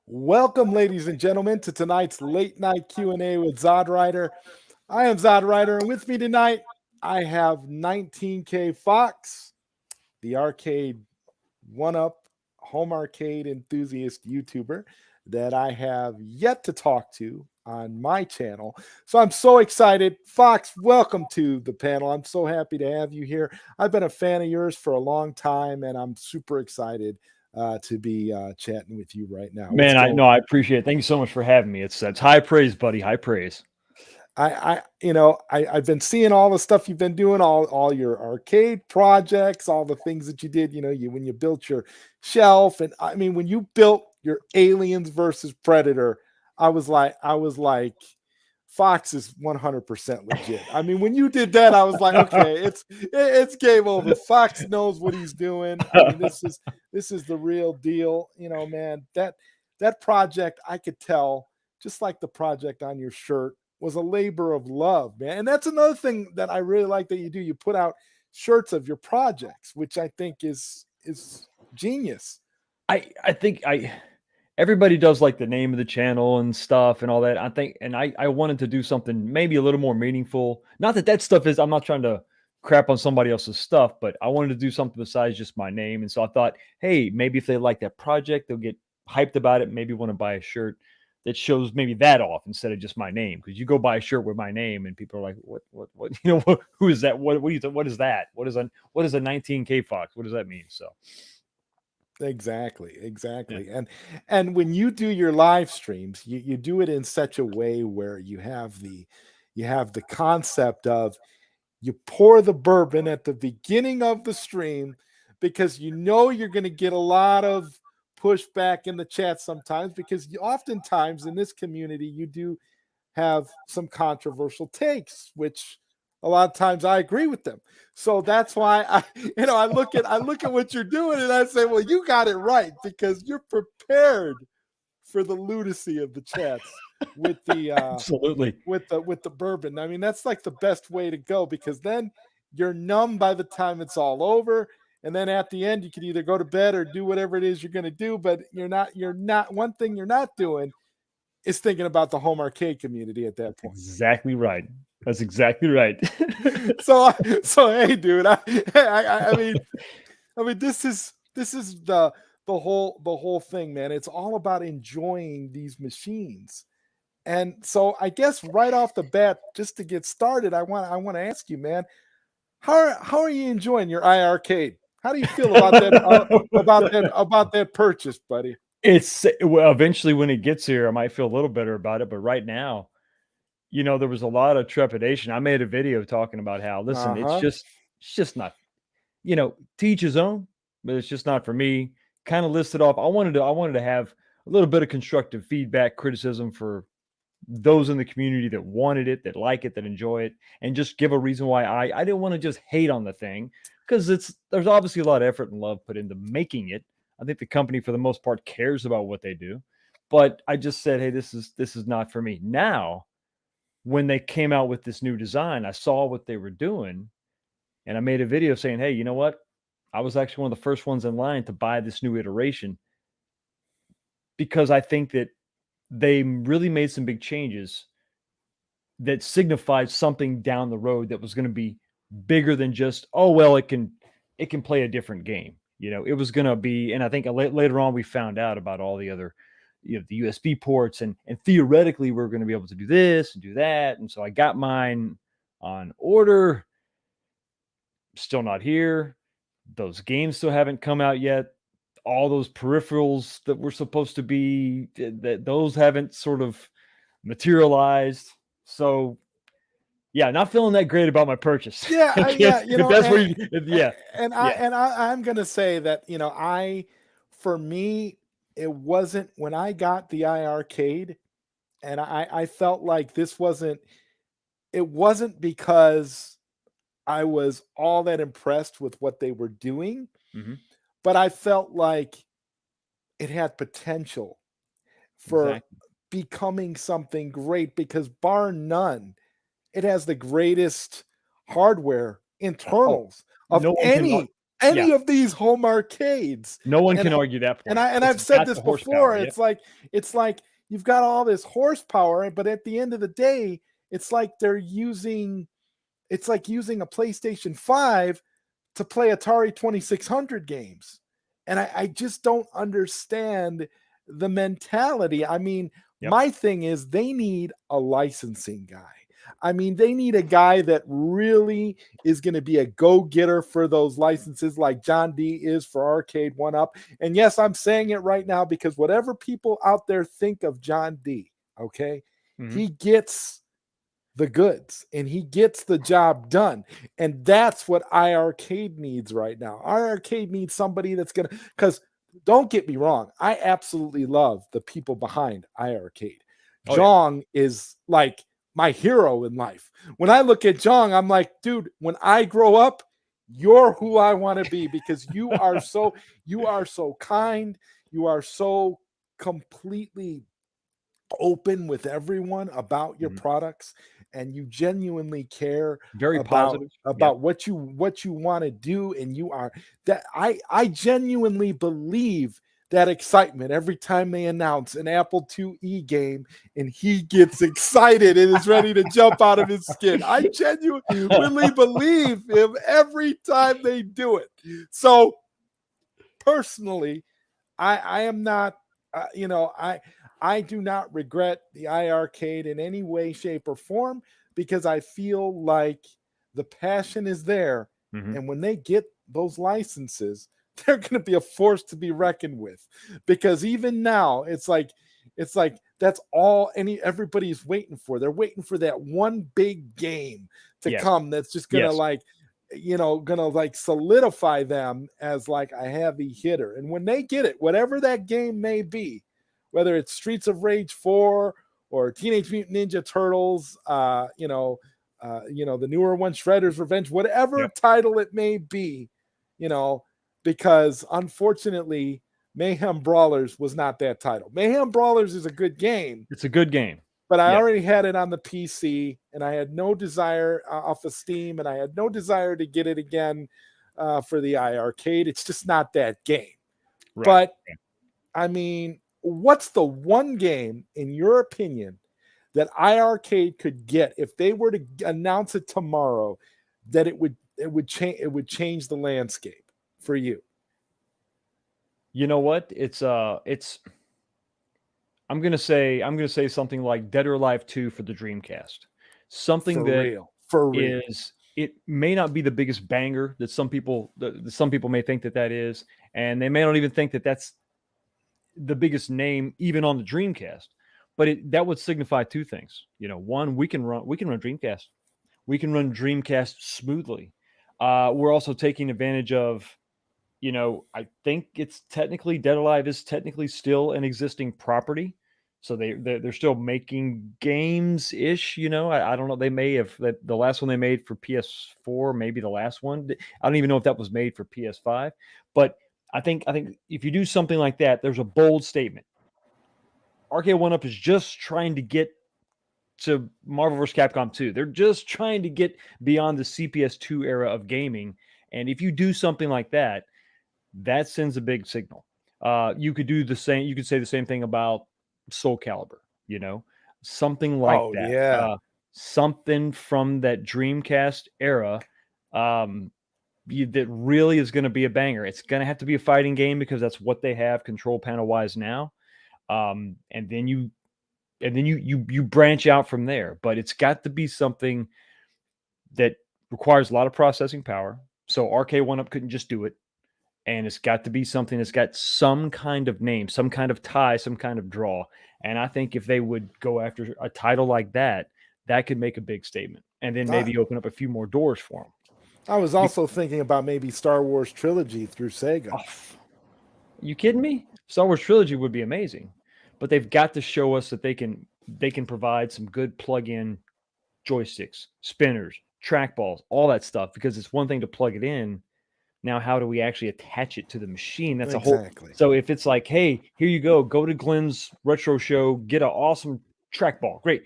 Welcome, ladies and gentlemen, to tonight's late night Q&A with ZodWriter. I am ZodWriter, and with me tonight, I have 19K Fox, the arcade one-up home arcade enthusiast YouTuber that I have yet to talk to on my channel. So I'm so excited. Fox, welcome to the panel. I'm so happy to have you here. I've been a fan of yours for a long time, and I'm super excited to be chatting with you right now. What's Man, I going know I appreciate it. Thank you so much for having me. It's high praise, buddy. High praise. I've been seeing all the stuff you've been doing, all your arcade projects, all the things that you did. When you built your shelf, and I mean when you built your Aliens versus Predator, I was like, Fox is 100% legit. I mean, when you did that, I was like, okay, it's game over. Fox knows what he's doing. I mean, this is the real deal. Man, that project, I could tell, just like the project on your shirt, was a labor of love, man. And that's another thing that I really like that you do. You put out shirts of your projects, which I think is genius. I think everybody does like the name of the channel and stuff and all that. I think, and I wanted to do something maybe a little more meaningful. Not that stuff is. I'm not trying to crap on somebody else's stuff, but I wanted to do something besides just my name. And so I thought, hey, maybe if they like that project, they'll get hyped about it. Maybe want to buy a shirt that shows maybe that off instead of just my name. Because you go buy a shirt with my name, and people are like, what? Who is that? What do you think? What is that? What is a 19K Fox? What does that mean? So. Exactly. And when you do your live streams, you do it in such a way where you have the concept of, you pour the bourbon at the beginning of the stream because you're going to get a lot of pushback in the chat sometimes, because oftentimes in this community you do have some controversial takes, which a lot of times I agree with them. So that's why I look at what you're doing and I say, well, you got it right, because you're prepared for the lunacy of the chats with the Absolutely. with the bourbon. I mean, that's like the best way to go, because then you're numb by the time it's all over. And then at the end, you can either go to bed or do whatever it is you're going to do. But you're not, one thing you're not doing is thinking about the home arcade community at that That's point. exactly right. That's exactly right. So hey, dude, I mean, this is the whole thing, man. It's all about enjoying these machines. And so I guess right off the bat, just to get started, I want to ask you, man, how are you enjoying your iArcade? How do you feel about that about that purchase, buddy? It's well, eventually when it gets here, I might feel a little better about it. But right now, there was a lot of trepidation. I made a video talking about how, listen, Uh-huh. it's just not, to each his own, but it's just not for me. Kind of listed off. I wanted to have a little bit of constructive feedback, criticism for those in the community that wanted it, that like it, that enjoy it, and just give a reason why I didn't want to just hate on the thing, because there's obviously a lot of effort and love put into making it. I think the company for the most part cares about what they do, but I just said, hey, this is not for me. Now, when they came out with this new design, I saw what they were doing, and I made a video saying, hey, you know what? I was actually one of the first ones in line to buy this new iteration, because I think that they really made some big changes that signified something down the road that was going to be bigger than just, oh well, it can play a different game. It was going to be, and I think later on we found out about all the other, the USB ports, and theoretically we're going to be able to do this and do that. And so I got mine on order. Still not here. Those games still haven't come out yet. All those peripherals that were supposed to be, that those haven't sort of materialized. So yeah, not feeling that great about my purchase. Yeah, Okay, yeah, if that's where you, and yeah, and I yeah, and I, I'm gonna say that, for me, it wasn't when I got the iArcade, and I felt like this wasn't. It wasn't because I was all that impressed with what they were doing, hmm, but I felt like it had potential for exactly. becoming something great, because bar none, it has the greatest hardware Oh, internals of no one can. any. any of these home arcades. No one And can argue that point. I've said this before. It's like you've got all this horsepower, but at the end of the day, it's like using a PlayStation 5 to play Atari 2600 games. And I just don't understand the mentality. I mean, my thing is they need a licensing guy. I mean, they need a guy that really is going to be a go-getter for those licenses like John D is for Arcade 1-Up. And yes, I'm saying it right now because whatever people out there think of John D, okay, he gets the goods and he gets the job done. And that's what iArcade needs right now. iArcade needs somebody that's going to, because don't get me wrong, I absolutely love the people behind iArcade. Jong is like my hero in life. When I look at Jong, I'm like, dude, when I grow up, you're who I want to be because you are so kind. You are so completely open with everyone about your products, and you genuinely care about what you want to do, and you are that I genuinely believe that excitement every time they announce an Apple IIe game and he gets excited and is ready to jump out of his skin. I genuinely believe him every time they do it. So personally, I am not I do not regret the iArcade in any way, shape, or form because I feel like the passion is there. And when they get those licenses, they're going to be a force to be reckoned with. Because even now, it's like that's all everybody's waiting for. They're waiting for that one big game to come that's just going to solidify them as like a heavy hitter. And when they get it, whatever that game may be, whether it's Streets of Rage 4 or Teenage Mutant Ninja Turtles, the newer one, Shredder's Revenge, whatever title it may be, because unfortunately, Mayhem Brawlers was not that title. Mayhem Brawlers is a good game. It's a good game. But I already had it on the PC, and I had no desire off of Steam, and I had no desire to get it again for the iArcade. It's just not that game. Right. But, I mean, what's the one game, in your opinion, that iArcade could get if they were to announce it tomorrow that it would change the landscape for you? You know what? It's I'm gonna say something like Dead or Alive 2 for the Dreamcast. Something for real. It may not be the biggest banger that some people may think that is, and they may not even think that that's the biggest name even on the Dreamcast. But that would signify two things. One, we can run Dreamcast. We can run Dreamcast smoothly. We're also taking advantage of, I think it's technically Dead Alive is technically still an existing property. So they're still making games ish, I don't know. They may have the last one they made for PS4, maybe the last one. I don't even know if that was made for PS5. But I think if you do something like that, there's a bold statement. Arcade 1-Up is just trying to get to Marvel vs. Capcom 2. They're just trying to get beyond the CPS2 era of gaming. And if you do something like that, that sends a big signal. You could do the same. You could say the same thing about Soul Calibur, something like that. Yeah. Something from that Dreamcast era that really is going to be a banger. It's going to have to be a fighting game because that's what they have control panel wise now. And then you branch out from there. But it's got to be something that requires a lot of processing power. So Arcade 1-Up couldn't just do it. And it's got to be something that's got some kind of name, some kind of tie, some kind of draw. And I think if they would go after a title like that, that could make a big statement. And then maybe open up a few more doors for them. I was also thinking about maybe Star Wars Trilogy through Sega. Oh, you kidding me? Star Wars Trilogy would be amazing. But they've got to show us that they can provide some good plug-in joysticks, spinners, trackballs, all that stuff. Because it's one thing to plug it in. Now, how do we actually attach it to the machine? That's exactly. A whole. So if it's like, hey, here you go to Glenn's retro show, get an awesome trackball. Great.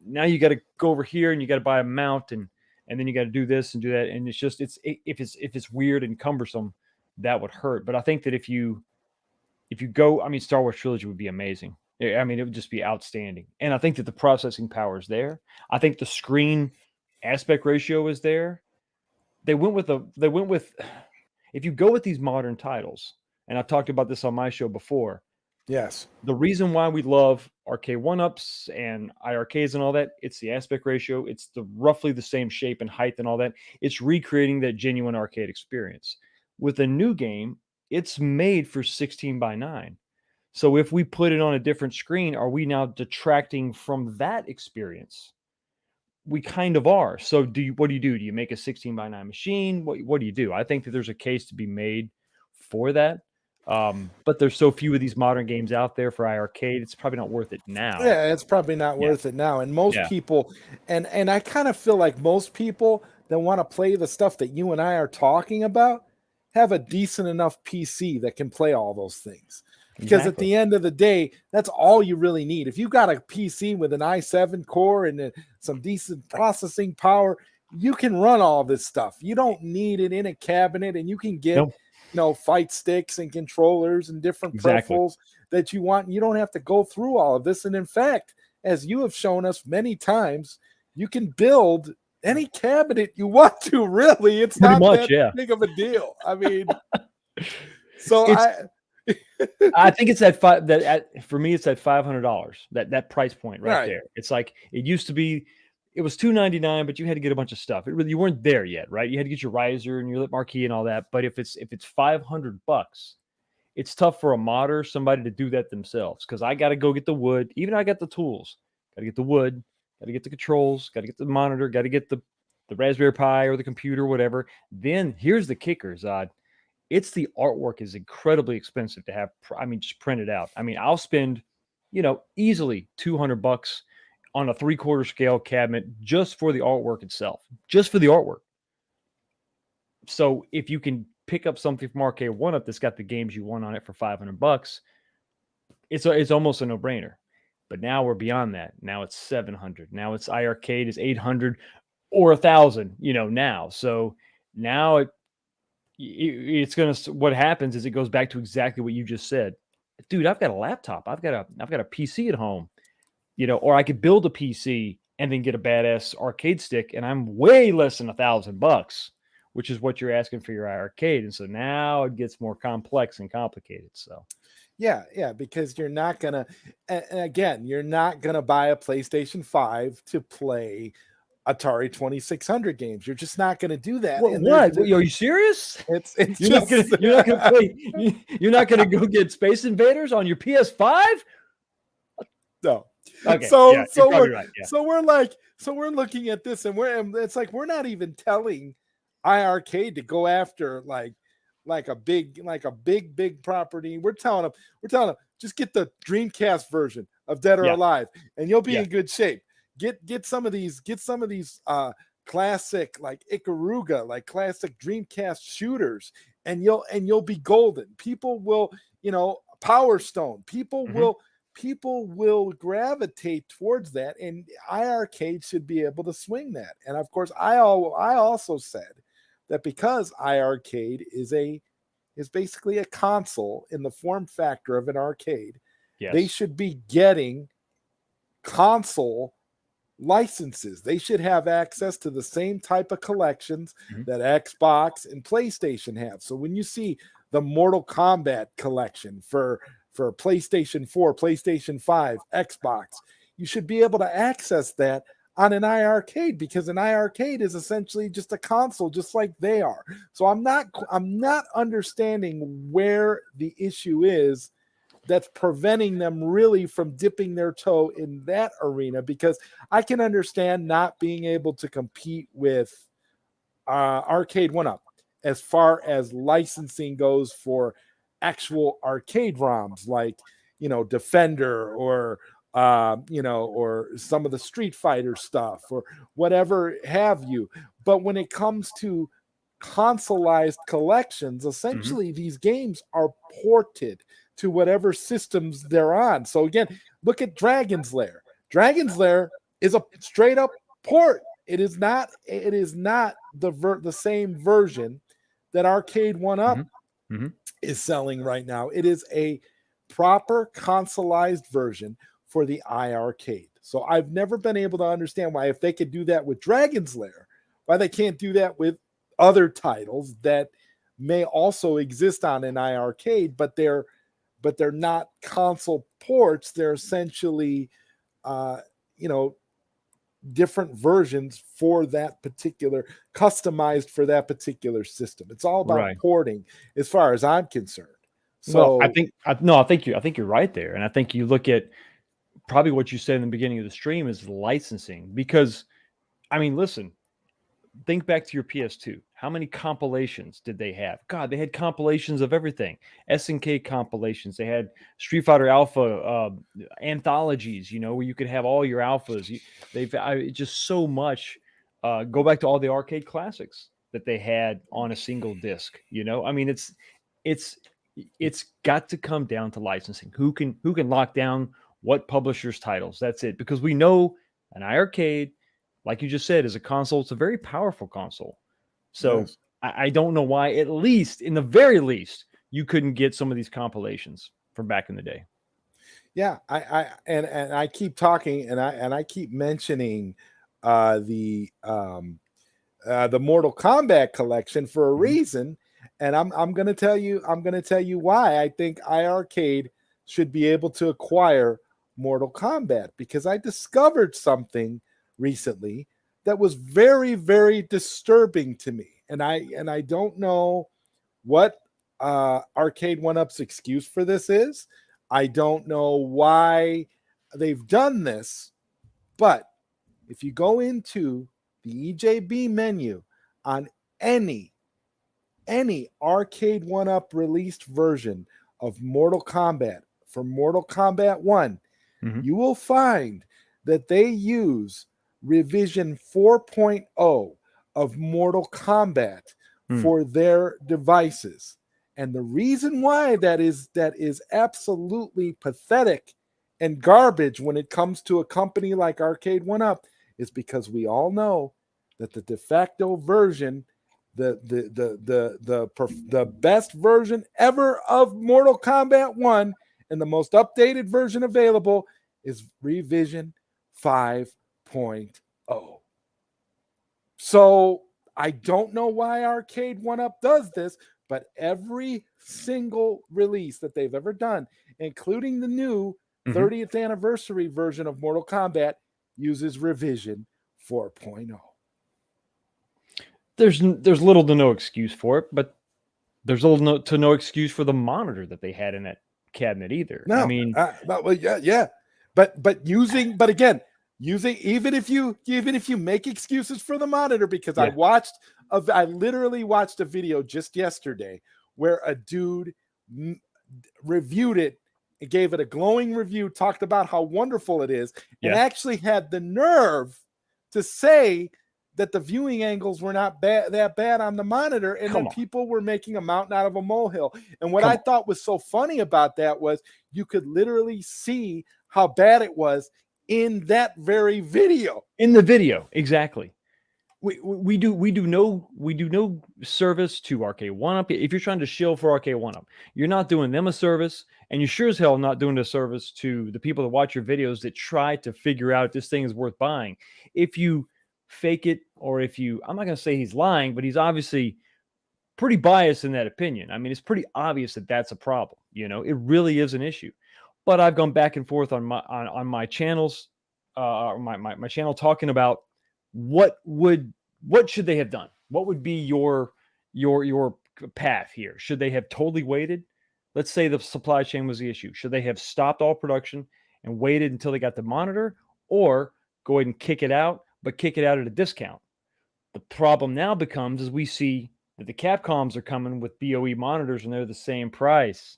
Now you got to go over here and you got to buy a mount and then you got to do this and do that. And it's just if it's weird and cumbersome, that would hurt. But I think that if you go, I mean, Star Wars trilogy would be amazing. I mean, it would just be outstanding. And I think that the processing power is there. I think the screen aspect ratio is there. They went with if you go with these modern titles, and I've talked about this on my show before, Yes. the reason why we love arcade one-ups and iRarcades and all that, it's the aspect ratio. It's the roughly the same shape and height and all that. It's recreating that genuine arcade experience. With a new game, it's made for 16 by 9. So if we put it on a different screen, are we now detracting from that experience? We kind of are. So what do you do? Do you make a 16 by 9 machine? What do you do? I think that there's a case to be made for that. But there's so few of these modern games out there for iArcade, it's probably not worth it now. Yeah, it's probably not worth it now. And most people, and I kind of feel like most people that want to play the stuff that you and I are talking about have a decent enough PC that can play all those things. Because at the end of the day, that's all you really need. If you got a PC with an i7 core and some decent processing power, you can run all this stuff. You don't need it in a cabinet, and you can get fight sticks and controllers and different peripherals that you want. You don't have to go through all of this. And in fact, as you have shown us many times, you can build any cabinet you want to. Really, it's pretty not that big of a deal. I mean, so I think it's for me, it's at $500. That price point right there. It's like it used to be. It was $299, but you had to get a bunch of stuff. You weren't there yet, right? You had to get your riser and your lip marquee and all that. But if it's $500, it's tough for a modder, somebody to do that themselves. Because I got to go get the wood. Even I got the tools. Got to get the wood. Got to get the controls. Got to get the monitor. Got to get the Raspberry Pi or the computer, whatever. Then here's the kicker, Zod. It's the artwork is incredibly expensive to have. I mean, just print it out. I mean, I'll spend, easily $200 on a 3/4 scale cabinet just for the artwork itself, just for the artwork. So if you can pick up something from Arcade One-Up that's got the games you want on it for $500, it's almost a no-brainer. But now we're beyond that. Now it's $700. Now it's iArcade is $800 or $1,000. Now. So now it's gonna. What happens is it goes back to exactly what you just said, dude. I've got a laptop. I've got a PC at home. Or I could build a PC and then get a badass arcade stick, and I'm way less than $1,000, which is what you're asking for your arcade. And so now it gets more complex and complicated. So, yeah, because you're not gonna, and again, you're not gonna buy a PlayStation 5 to play Atari 2600 games. You're just not gonna do that. What? Are you serious? You're not gonna play. You're not gonna go get Space Invaders on your PS5? No. Okay. So we're looking at this, and it's like we're not even telling iArcade to go after like a big property. We're telling them just get the Dreamcast version of Dead or Alive, and you'll be in good shape. Get some of these classic like Ikaruga, like classic Dreamcast shooters, and you'll be golden. People will, Power Stone. People will gravitate towards that, and iArcade should be able to swing that. And of course, I also said that because iArcade is basically a console in the form factor of an arcade, they should be getting console licenses. They should have access to the same type of collections that Xbox and PlayStation have. So when you see the Mortal Kombat collection for PlayStation 4, PlayStation 5, Xbox, you should be able to access that on an iArcade, because an iArcade is essentially just a console, just like they are. So I'm not understanding where the issue is that's preventing them really from dipping their toe in that arena, because I can understand not being able to compete with Arcade One-Up as far as licensing goes for actual arcade ROMs like Defender or or some of the Street Fighter stuff or whatever have you. But when it comes to consoleized collections, essentially these games are ported to whatever systems they're on. So again, look at Dragon's Lair. Dragon's Lair is a straight up port. It is not the same version that Arcade One-Up Mhm. is selling right now. It is a proper consoleized version for the iArcade. So I've never been able to understand why, if they could do that with Dragon's Lair, why they can't do that with other titles that may also exist on an iArcade, but they're not console ports. They're essentially, uh, you know, different versions for that particular, customized for that particular system. It's all about Right. porting, as far as I'm concerned. Well, So I think you're right there, and I think you look at probably what you said in the beginning of the stream is licensing because I mean, listen, think back to your PS2. How many compilations did they have? God, they had compilations of everything. SNK compilations. They had Street Fighter Alpha anthologies. You know, where you could have all your alphas. Just so much. Go back to all the arcade classics that they had on a single disc. You know, I mean, it's it's got to come down to licensing. Who can lock down what publishers' titles? That's it. Because we know an iArcade, like you just said, is a console. It's a very powerful console. So yes. I don't know why, at least in the very least, you couldn't get some of these compilations from back in the day. Yeah, and I keep talking, and I keep mentioning uh the um the Mortal Kombat collection for a Mhm. reason, and I'm gonna tell you why I think iArcade should be able to acquire Mortal Kombat, because I discovered something recently that was very disturbing to me, and I don't know what Arcade One Up's excuse for this is. I don't know why they've done this, but if you go into the EJB menu on any Arcade One Up released version of Mortal Kombat, from Mortal Kombat 1, Mhm. you will find that they use revision 4.0 of Mortal Kombat Mm. for their devices. And the reason why that is absolutely pathetic and garbage when it comes to a company like Arcade One Up is because we all know that the de facto version, the best version ever of Mortal Kombat 1 and the most updated version available is revision 5.0. So I don't know why Arcade One Up does this, but every single release that they've ever done, including the new Mhm. 30th anniversary version of Mortal Kombat, uses revision 4.0. There's little to no excuse for it, but there's little to no excuse for the monitor that they had in that cabinet either. I No, mean, well, yeah, but again, using, even if you make excuses for the monitor, because yeah, I literally watched a video just yesterday where a dude reviewed it and gave it a glowing review, talked about how wonderful it is, and yeah. actually had the nerve to say that the viewing angles were not that bad on the monitor, and Come then on, people were making a mountain out of a molehill. And what come I on. thought was so funny about that was you could literally see how bad it was in that very video. In the video, exactly. We do no service to Arcade One Up. If you're trying to shill for Arcade One Up, you're not doing them a service, and you sure as hell not doing a service to the people that watch your videos that try to figure out if this thing is worth buying. If you fake it, or if you, I'm not going to say he's lying, but he's obviously pretty biased in that opinion. I mean, it's pretty obvious that that's a problem. You know, it really is an issue. But I've gone back and forth on my channels, my channel, talking about what would what should they have done? What would be your path here? Should they have totally waited? Let's say the supply chain was the issue. Should they have stopped all production and waited until they got the monitor, or go ahead and kick it out, but kick it out at a discount? The problem now becomes, as we see that the Capcoms are coming with BOE monitors and they're the same price.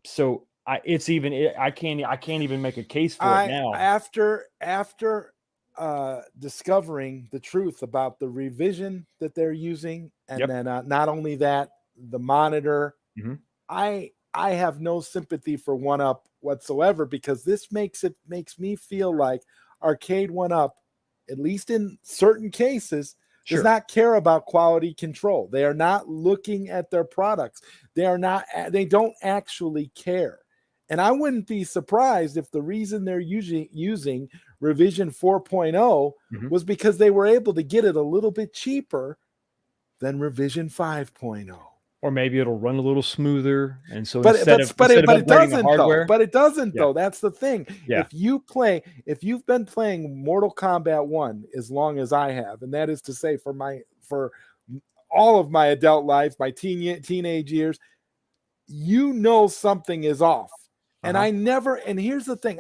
So I can't even make a case for it I now. after discovering the truth about the revision that they're using, and Yep. then not only that, the monitor, Mhm. I have no sympathy for One Up whatsoever, because this makes me feel like Arcade One Up, at least in certain cases, does Sure. not care about quality control. They are not looking at their products. They don't actually care. And I wouldn't be surprised if the reason they're using revision 4.0 Mhm. was because they were able to get it a little bit cheaper than revision 5.0. Or maybe it'll run a little smoother. And so But instead of it upgrading the doesn't though. hardware, But it doesn't yeah, though. That's the thing. yeah, If you've been playing Mortal Kombat 1 as long as I have, and that is to say for all of my adult life, my teenage years, you know something is off. And here's the thing.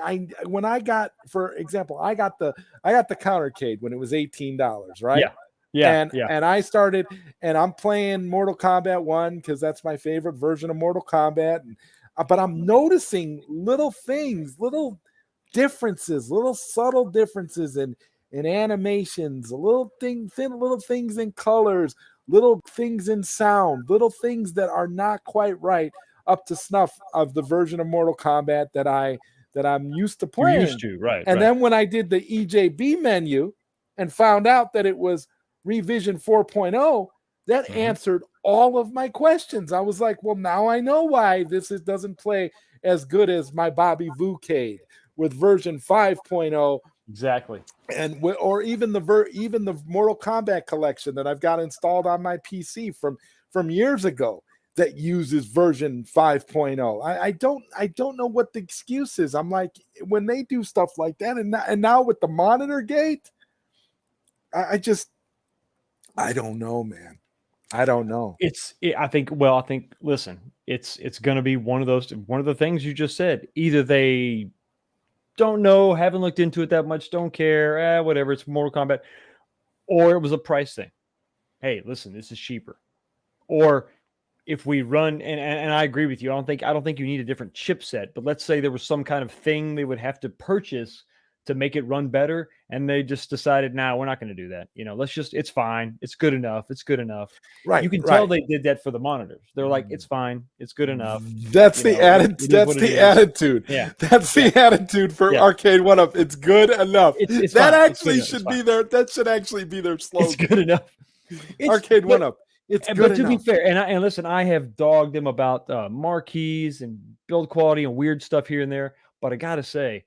For example, I got the countercade when it was $18, right? yeah, yeah, yeah. And I started, and I'm playing Mortal Kombat 1 because that's my favorite version of Mortal Kombat. But I'm noticing little things, little differences, little subtle differences in animations, little things in colors, little things in sound, little things that are not quite right up to snuff of the version of Mortal Kombat that I'm used to You're playing. used to, right, And right. then when I did the EJB menu and found out that it was revision 4.0, that answered all of my questions. I was like, well, now I know why doesn't play as good as my Bobby Vucade with version 5.0, Exactly. and or even the Mortal Kombat collection that I've got installed on my PC from years ago that uses version 5.0. I don't know what the excuse is. I'm like, when they do stuff like that, and now with the monitor gate, I don't know, man. I don't know. I think, listen, it's going to be one of the things you just said. Either they don't know, haven't looked into it that much, don't care, whatever, it's Mortal Kombat, or it was a price thing. Hey, listen, this is cheaper. Or if we run, and I agree with you, I don't think you need a different chipset, but let's say there was some kind of thing they would have to purchase to make it run better, and they just decided, nah, we're not going to do that. It's fine, it's good enough, it's good enough. You Right, can tell right. they did that for the monitors. They're like, it's fine, it's good enough. That's the attitude. That's the attitude. Yeah, That's the attitude for Yeah. Arcade 1-Up. It's good enough. It's that fine. actually should be their. That should actually be their slogan. It's good enough. Arcade 1-Up. It's good But to enough. be fair, and listen, I have dogged them about marquees and build quality and weird stuff here and there. But I gotta say,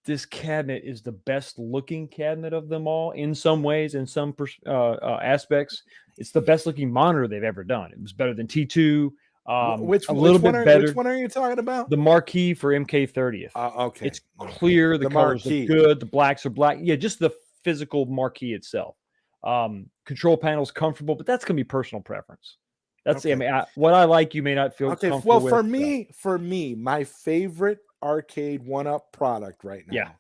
this cabinet is the best looking cabinet of them all in some ways, in some aspects. It's the best looking monitor they've ever done. It was better than T2. Which Better. Which one are you talking about? The marquee for MK30th. Okay. It's clear. The colors marquee. are good. The blacks are black. Yeah, just the physical marquee itself. Control panel's comfortable, but that's going to be personal preference. That's Okay. what I like. You may not feel Okay. comfortable Well, with. for me, my favorite Arcade 1-Up product right now. Yeah.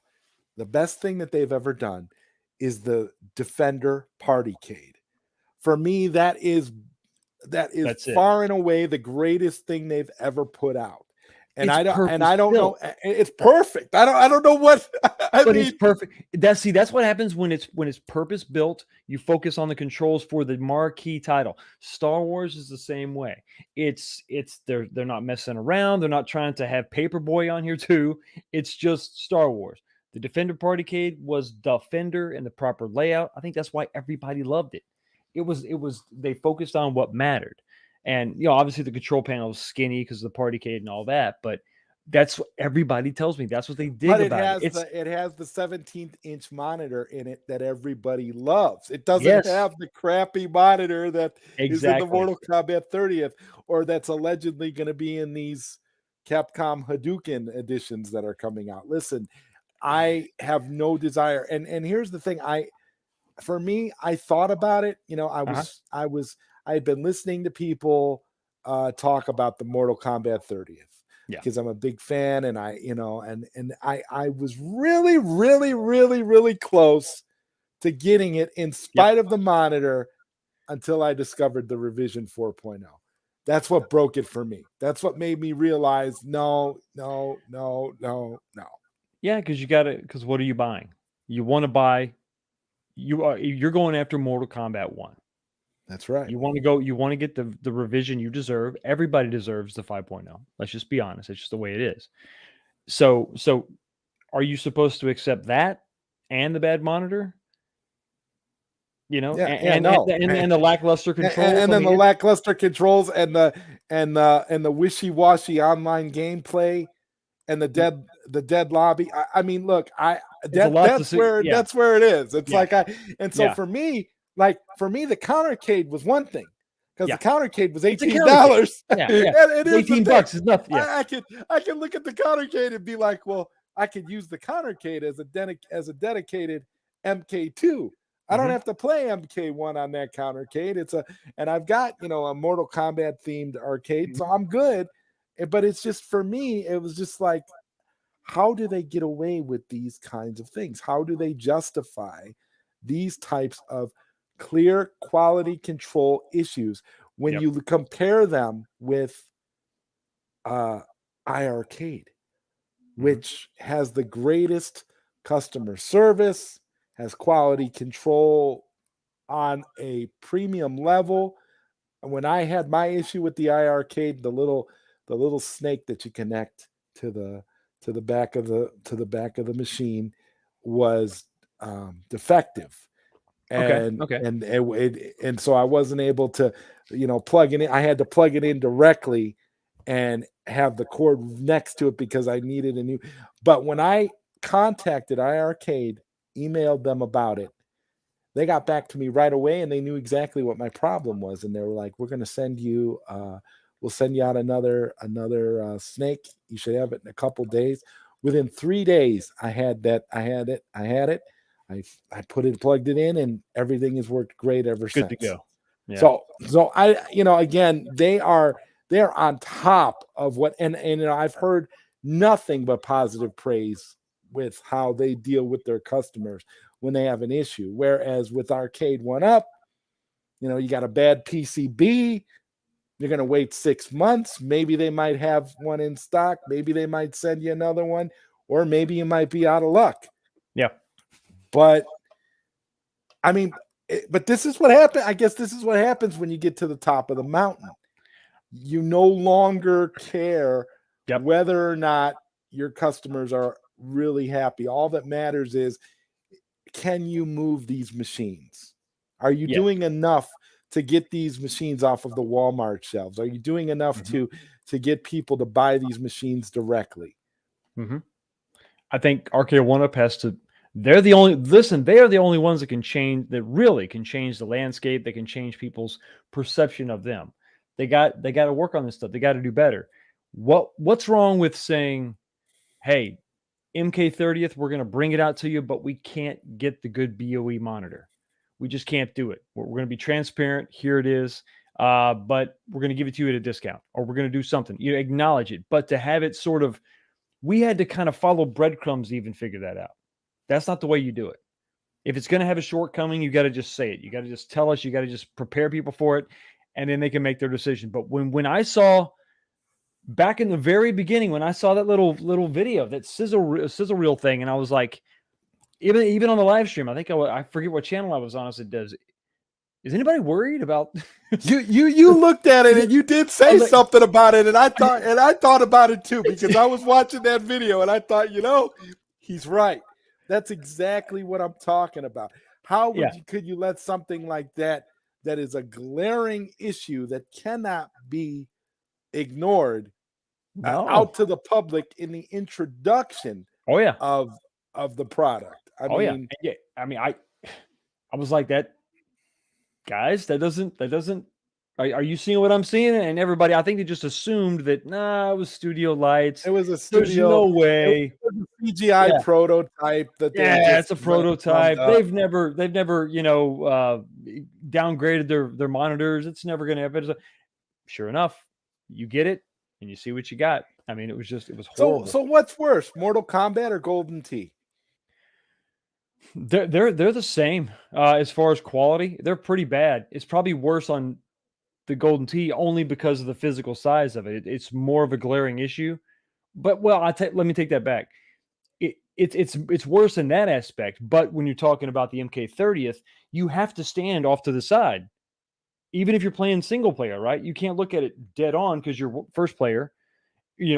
The best thing that they've ever done is the Defender Partycade. For me, that is That's far and away the greatest thing they've ever put out. And It's I don't purpose-built. know. It's perfect. I don't know what It's perfect. That's what happens when it's purpose built. You focus on the controls for the marquee title. Star Wars is the same way. They're not messing around. They're not trying to have Paperboy on here too. It's just Star Wars. The Defender Partycade was Defender in the proper layout. I think that's why everybody loved it. They focused on what mattered. And obviously the control panel is skinny because of the Partycade and all that, but that's what everybody tells me. That's what they dig about it. It has the 17-inch monitor in it that everybody loves. It doesn't have the crappy monitor that is in the Mortal Kombat 30th, or that's allegedly going to be in these Capcom Hadouken editions that are coming out. Listen, I have no desire. And here's the thing. I thought about it. I had been listening to people talk about the Mortal Kombat 30th. Yeah. Because I'm a big fan, and I was really, really, really, really close to getting it in spite of the monitor until I discovered the revision 4.0. That's what broke it for me. That's what made me realize no. Yeah, because what are you buying? You want to buy, you're going after Mortal Kombat 1. That's right. You want to get the revision you deserve. Everybody deserves the 5.0. Let's just be honest. It's just the way it is. So are you supposed to accept that and the bad monitor? you know, Yeah, yeah, no. and the lackluster controls. And I then the mean, lackluster controls and the wishy-washy online gameplay and the dead lobby. I mean, look, it's a lot to that's see. Yeah, that's where it is. It's yeah, like and so yeah, for me, the countercade was one thing because the yeah. countercade was It's a counterfeit. $18. Yeah, And yeah. it It's is the 18 thing. bucks. It's nothing. Yeah. I can look at the countercade and be like, well, I could use the countercade as a dedicated MK2. I don't Hmm. have to play MK1 on that countercade. And I've got, a Mortal Kombat themed arcade, so Hmm. I'm good. But it's just for me, it was just like, how do they get away with these kinds of things? How do they justify these types of clear quality control issues when Yep. you compare them with iArcade, Hmm. which has the greatest customer service, has quality control on a premium level. When I had my issue with the iArcade, the little snake that you connect to the back of the machine was defective, Okay. Okay. and so I wasn't able to plug it in. I had to plug it in directly and have the cord next to it because I needed a new. But when I contacted iArcade, emailed them about it, they got back to me right away and they knew exactly what my problem was. And they were like, we're going to send you, we'll send you out another snake. You should have it in a couple days. Within 3 days, I had it. I plugged it in, and everything has worked great ever Good to since. go. Yeah. So again, they're on top of what, and I've heard nothing but positive praise with how they deal with their customers when they have an issue. Whereas with Arcade One Up, you got a bad PCB, you're going to wait 6 months. Maybe they might have one in stock. Maybe they might send you another one, or maybe you might be out of luck. Yeah. But I mean, but this is what happened. I guess this is what happens when you get to the top of the mountain. You no longer care Yep. whether or not your customers are really happy. All that matters is, can you move these machines? Are you Yeah. doing enough to get these machines off of the Walmart shelves? Are you doing enough Hmm. to get people to buy these machines directly? Hmm. I think Arcade One Up has to. They're the only. Listen, they are the only ones that can change. That really can change the landscape. They can change people's perception of them. They got to work on this stuff. They got to do better. What's wrong with saying, hey, MK30th, we're going to bring it out to you, but we can't get the good BOE monitor. We just can't do it. We're going to be transparent. Here it is. But we're going to give it to you at a discount, or we're going to do something. You acknowledge it. But to have it sort of, we had to kind of follow breadcrumbs to even figure that out. That's not the way you do it. If it's going to have a shortcoming, you got to just say it. You got to just tell us. You got to just prepare people for it, and then they can make their decision. But when I saw back in the very beginning, when I saw that little video, that sizzle reel thing, and I was like, even on the live stream, I think I forget what channel I was on. I said, is anybody worried about You looked at it and you did I say was like, something about it, and I thought about it too, because I was watching that video and I thought, he's right. That's exactly what I'm talking about. How yeah, could you let something like that is a glaring issue that cannot be ignored no, out to the public in the introduction oh yeah, of the product? I oh yeah, mean, and yeah. I mean, I was like that, guys. That doesn't. Are you seeing what I'm seeing? And everybody, I think they just assumed that nah, it was studio lights. it was a There's studio, no it way. was a CGI Yeah, prototype that they yeah, just it's a drummed prototype. up. They've never downgraded their monitors. It's never going to happen. Sure enough, you get it and you see what you got. I mean, it was So horrible. so what's worse, Mortal Kombat or Golden Tee? They're the same as far as quality. They're pretty bad. It's probably worse on the Golden Tee only because of the physical size of it. It's more of a glaring issue. But well, let me take that back. It's worse in that aspect. But when you're talking about the MK30th, you have to stand off to the side, even if you're playing single player, right? You can't look at it dead on because you're first player,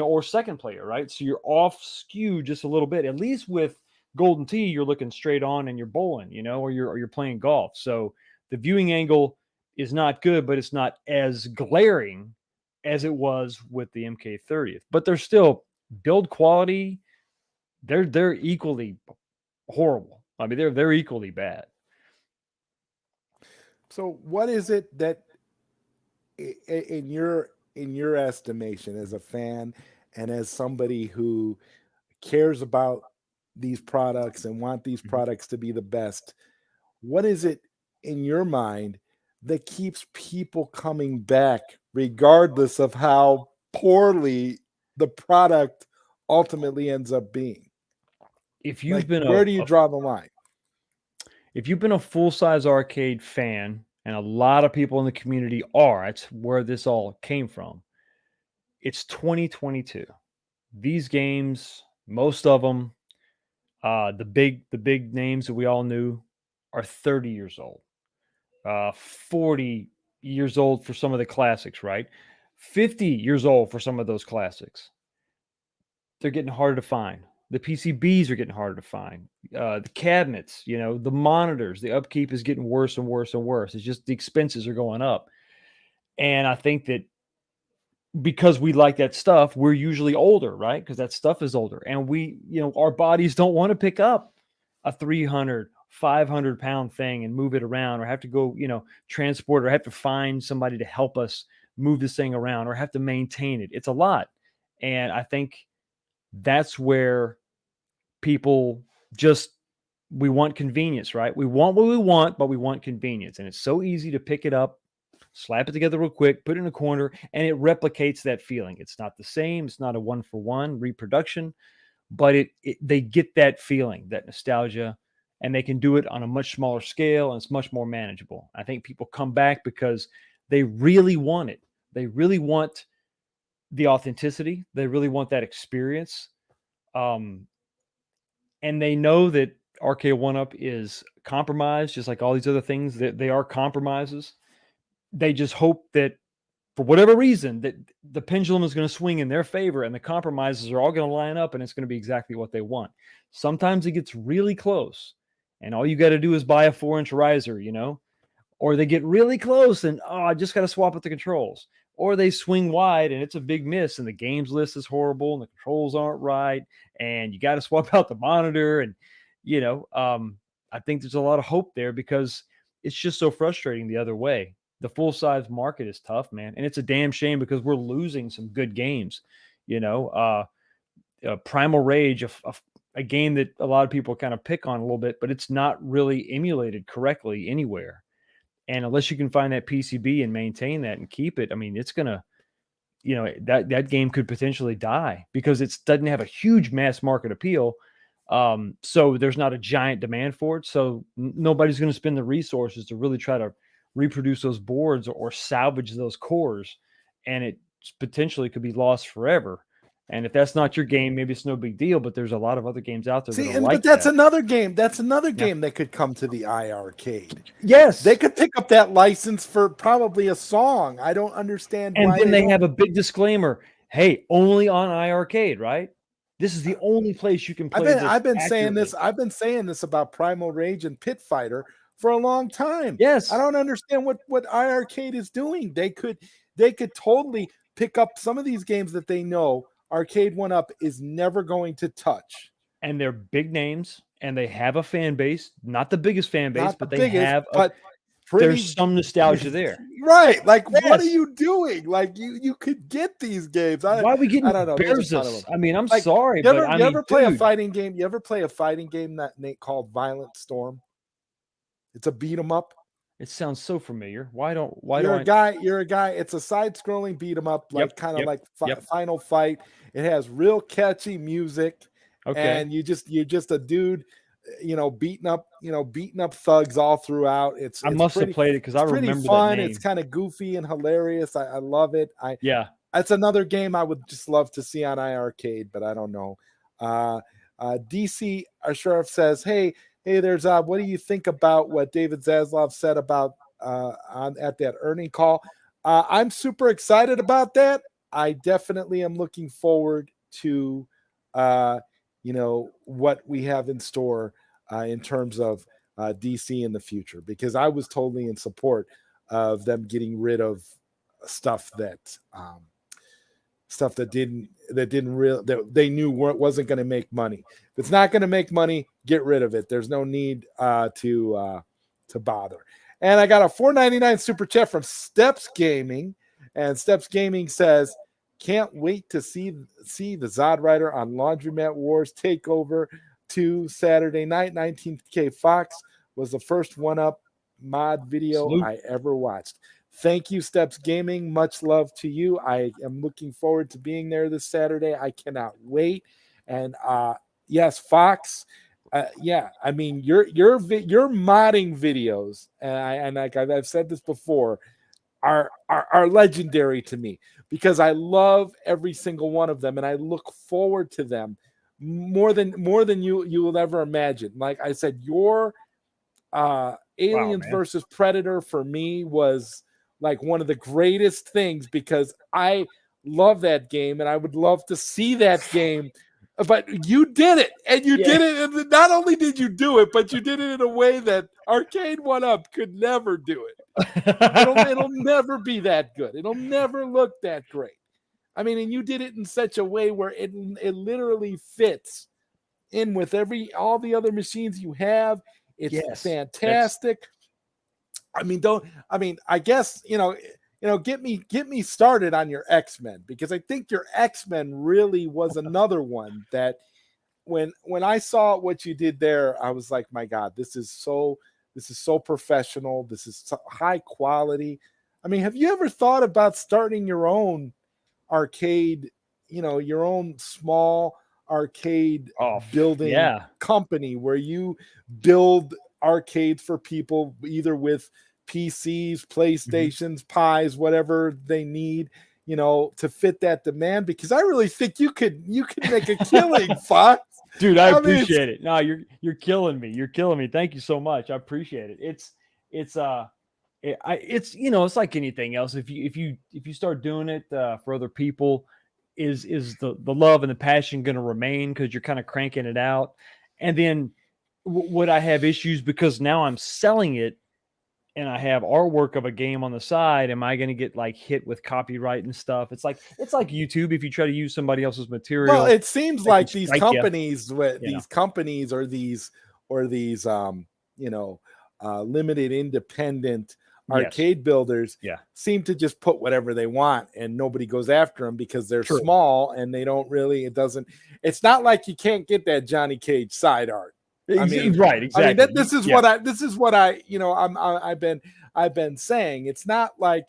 or second player, right? So you're off skew just a little bit. At least with Golden Tee, you're looking straight on and you're bowling, or you're playing golf. So the viewing angle is not good, but it's not as glaring as it was with the MK30th. But they're still build quality. They're equally horrible. I mean, they're equally bad. So what is it that in your estimation as a fan and as somebody who cares about these products and want these Mhm. products to be the best, what is it in your mind that keeps people coming back regardless of how poorly the product ultimately ends up being? If you've Like, been where do you draw the line? if you've been a full size arcade fan, and a lot of people in the community are, that's where this all came from. It's 2022. These games, most of them, the big names that we all knew, are 30 years old. 40 years old for some of the classics, right? 50 years old for some of those classics. They're getting harder to find. The PCBs are getting harder to find. The cabinets, the monitors, the upkeep is getting worse and worse and worse. It's just the expenses are going up. And I think that because we like that stuff, we're usually older, right? Because that stuff is older. And our bodies don't want to pick up a 300, 500 pound thing and move it around, or have to go, transport, or have to find somebody to help us move this thing around, or have to maintain it. It's a lot. And I think that's where people just, we want convenience, right? We want what we want, but we want convenience. And it's so easy to pick it up, slap it together real quick, put it in a corner, and it replicates that feeling. It's not the same. It's not a one for one reproduction, but they get that feeling, that nostalgia, and they can do it on a much smaller scale, and it's much more manageable. I think people come back because they really want it. They really want the authenticity. They really want that experience. Um, and they know that RK One Up is compromised, just like all these other things that they are compromises. They just hope that for whatever reason that the pendulum is going to swing in their favor, and the compromises are all going to line up, and it's going to be exactly what they want. Sometimes it gets really close, and all you got to do is buy a 4-inch riser, or they get really close and, oh, I just got to swap out the controls, or they swing wide and it's a big miss and the games list is horrible and the controls aren't right and you got to swap out the monitor. And you know I think there's a lot of hope there because it's just so frustrating the other way. The full size market is tough, man, and it's a damn shame because we're losing some good games. you know uh Primal Rage, a game that a lot of people kind of pick on a little bit, but it's not really emulated correctly anywhere. And unless you can find that PCB and maintain that and keep it, I mean, it's gonna, that game could potentially die because it doesn't have a huge mass market appeal. So there's not a giant demand for it. So nobody's going to spend the resources to really try to reproduce those boards or salvage those cores, and it potentially could be lost forever. And if that's not your game, maybe it's no big deal. But there's a lot of other games out there that See, are and but like that's that. another game. That's another Yeah. game that could come to the iArcade. Yes. They could pick up that license for probably a song. I don't understand And why then they they don't. have a big disclaimer. Hey, only on iArcade, right? This is the only place you can I've play been this I've been saying this. accurately. I've been saying this about Primal Rage and Pit Fighter for a long time. I Yes. don't understand what iArcade is doing. They could totally pick up some of these games that they know Arcade One Up is never going to touch. And they're big names and they have a fan base, not the biggest fan base, Not the but they biggest, have but there's pretty some nostalgia there. right. Like, what are Yes. you doing? Like, you could get these games. I Why are we I getting don't know. Those are kind of Bearsus? I mean, I'm like sorry, you but ever I you mean, ever play a dude, fighting game? You ever play a fighting game that Nate called Violent Storm? It's a beat 'em up. it sounds so familiar. Why do You're a I guy. You're a guy. It's a side-scrolling beat 'em up, Yep, like kind of yep, like yep. Final Fight. It has real catchy music, Okay. and you're just a dude, beating up thugs all throughout. It's I it's must have pretty played it because I it's pretty remember that fun. It's name. kind of goofy and hilarious. I love it. Yeah. That's another game I would just love to see on iArcade, but I don't know. Uh, DC, our sheriff says, "Hey, there's what do you think about what David Zaslav said about on at that earning call?" I'm super excited about that. I definitely am looking forward to, uh, what we have in store in terms of DC in the future, because I was totally in support of them getting rid of stuff that didn't real that they knew wasn't going to make money. If it's not going to make money, get rid of it. There's no need to bother. And I got a $4.99 super chat from Steps Gaming, and Steps Gaming says, "Can't wait to see the ZodWriter on Laundromat Wars Takeover 2 Saturday night. 19K Fox was the first one-up mod video Salute. I ever watched." Thank you, Steps Gaming. Much love to you. I am looking forward to being there this Saturday. I cannot wait. And yes, Fox. Yeah, I mean your modding videos, and like I've said this before, are legendary to me, because I love every single one of them, and I look forward to them more than you will ever imagine. Like I said, your Aliens versus Predator for me was like one of the greatest things, because I love that game and I would love to see that game. But you did it, and you did it. And not only did you do it, but you did it in a way that Arcade 1-Up could never do it. It'll never be that good. It'll never look that great. I mean, and you did it in such a way where it literally fits in with all the other machines you have. It's fantastic. I guess get me started on your X-Men, because I think your X-Men really was another one that when I saw what you did there, I was like, my God, this is so professional. This is so high quality. I mean, have you ever thought about starting your own arcade, your own small arcade building company where you build arcades for people, either with PCs, PlayStations, Pies, whatever they need, to fit that demand? Because I really think you could make a killing, Fox. Dude, I appreciate it. No, you're killing me. You're killing me. Thank you so much. I appreciate it. It's like anything else. If you start doing it for other people, is the love and the passion going to remain because you're kind of cranking it out? And then would I have issues because now I'm selling it and I have artwork of a game on the side? Am I going to get like hit with copyright and stuff? It's like YouTube. If you try to use somebody else's material, well, it seems like these companies, limited independent arcade builders seem to just put whatever they want, and nobody goes after them because they're small and they don't really. It's not like you can't get that Johnny Cage side art. I mean, right, exactly. I mean, this is what I've been saying. It's not like,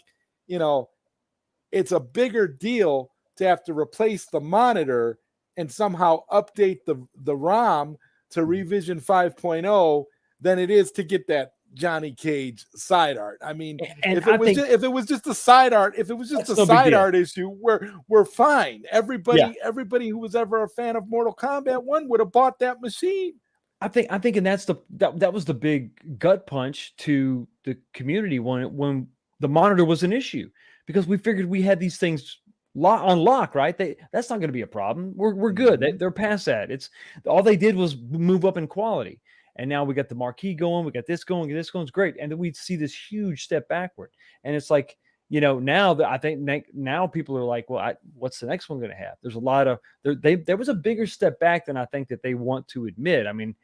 it's a bigger deal to have to replace the monitor and somehow update the ROM to Revision 5.0 than it is to get that Johnny Cage side art. I mean, if it was just a side art, art issue, we're fine. Everybody who was ever a fan of Mortal Kombat 1 would have bought that machine. I think, and that's that was the big gut punch to the community when the monitor was an issue, because we figured we had these things on lock, right? That's not going to be a problem. We're good. They're past that. It's all they did was move up in quality, and now we got the marquee going. We got this going. This going is great, and then we see this huge step backward. And it's like, now that I think now people are like, well, what's the next one going to have? There's a lot of there was a bigger step back than I think that they want to admit. I mean,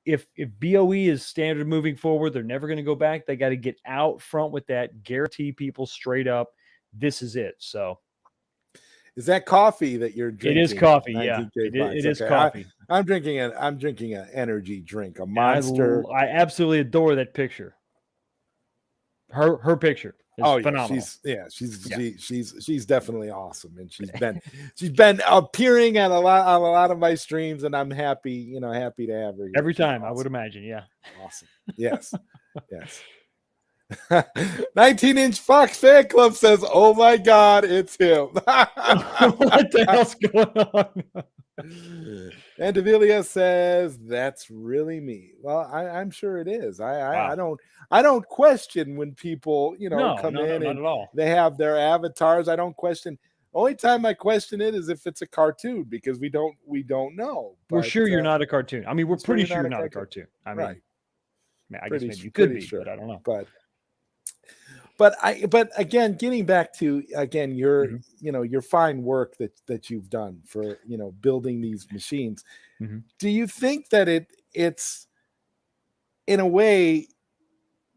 if BOE is standard moving forward, they're never going to go back. They got to get out front with that, guarantee people straight up, this is it. So, is that coffee that you're drinking? It is coffee. Yeah, it is coffee. I'm drinking an energy drink, a Monster. I absolutely adore that picture. Her picture. Phenomenal. She's definitely awesome, and she's been appearing at a lot of my streams, and I'm happy to have her here. Every time, awesome. I would imagine, yeah. Awesome. Yes. Yes. 19-inch Fox Fan Club says, "Oh my God, it's him." What the hell's going on? And Davilia says, "That's really me." Well, I'm sure it is. I don't question when people come in and not at all. They have their avatars. I don't question. Only time I question it is if it's a cartoon, because we don't know. We're But sure you're not a cartoon. I mean, we're sure pretty you're sure not you're a not a cartoon, cartoon. I right? mean, I guess maybe you could Pretty be, sure. but I don't know. But again, getting back to again your Mhm, your fine work that you've done for building these machines. mhm. Do you think that it's in a way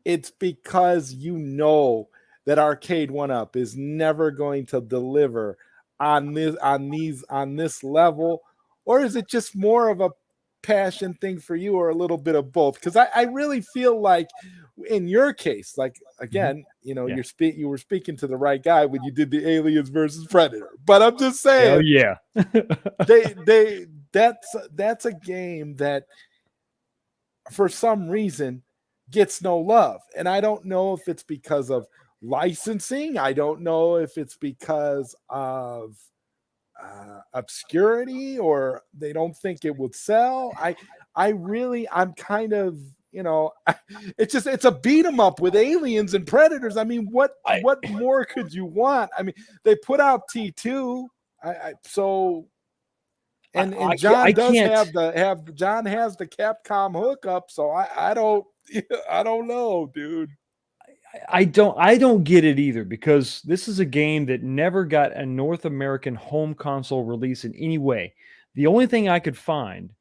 it's because that Arcade One Up is never going to deliver on this level, or is it just more of a passion thing for you, or a little bit of both? Because I really feel like in your case, like Mhm. again, Yeah. you were speaking to the right guy when you did the Aliens versus Predator. But I'm just Hell saying, yeah. they that's a game that for some reason gets no love. And I don't know if it's because of licensing. I don't know if it's because of obscurity, or they don't think it would sell. I'm kind of, it's a beat 'em up with aliens and predators. I mean, I what more could you want? I mean, they put out T2. So and I John does can't. have John has the Capcom hookup, so I don't I don't know, dude. I don't get it either, because this is a game that never got a North American home console release in any way. The only thing I could find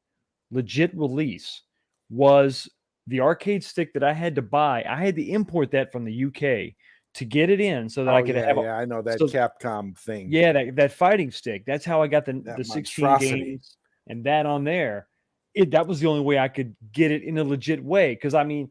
legit release was the arcade stick that I had to buy. I had to import that from the UK to get it in so that I Oh could yeah, have a, yeah, I know that so Capcom thing, yeah, that fighting stick. That's how I got that the 16 monstrosity. games and that on there. That was the only way I could get it in a legit way. Because I mean,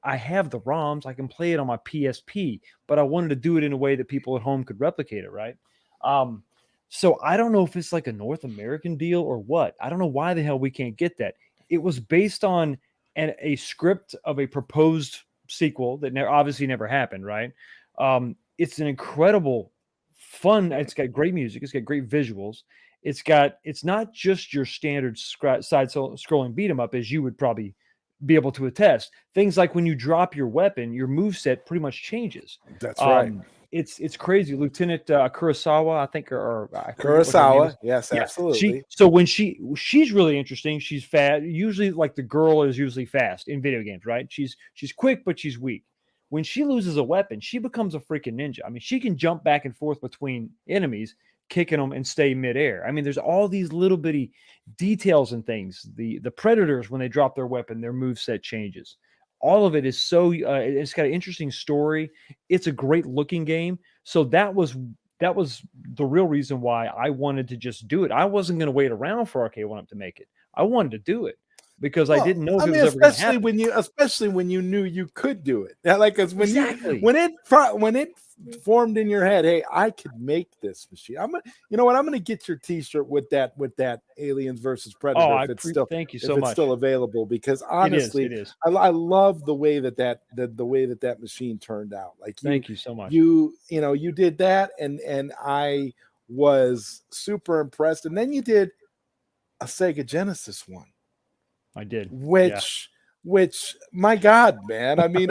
I have the ROMs, I can play it on my PSP, but I wanted to do it in a way that people at home could replicate it, right? Um, so I don't know if it's like a North American deal or what. I don't know why the hell we can't get that. It was based on a script of a proposed sequel that obviously never happened, right? It's an incredible fun. It's got great music. It's got great visuals. It's not just your standard scrolling beat 'em up, as you would probably be able to attest. Things like when you drop your weapon, your move set pretty much changes. That's right. It's crazy. Lieutenant Kurosawa, I think, or I forget what her name is. Kurosawa, yes, Yeah, absolutely. so when she's really interesting. She's fast. Usually, like the girl is usually fast in video games, right? She's quick, but she's weak. When she loses a weapon, she becomes a freaking ninja. I mean, she can jump back and forth between enemies, kicking them and stay midair. I mean, there's all these little bitty details and things. The predators, when they drop their weapon, their move set changes. All of it is so. It's got an interesting story. It's a great looking game. So that was the real reason why I wanted to just do it. I wasn't going to wait around for Arcade One Up to make it. I wanted to do it because I Well, didn't know if I it mean, was ever going to happen. especially when you knew you could do it. Yeah, like, because Exactly. when it formed in your head, hey, I could make this machine. You know what? I'm gonna get your T-shirt with that Aliens versus Oh, Predator thank you if so it's much. still available. Because It is. honestly, It is. I love the way the way that machine turned out. Like Thank you so much. you did that, and I was super impressed. And then you did a Sega Genesis one, I did. Yeah. which my god, man, I mean,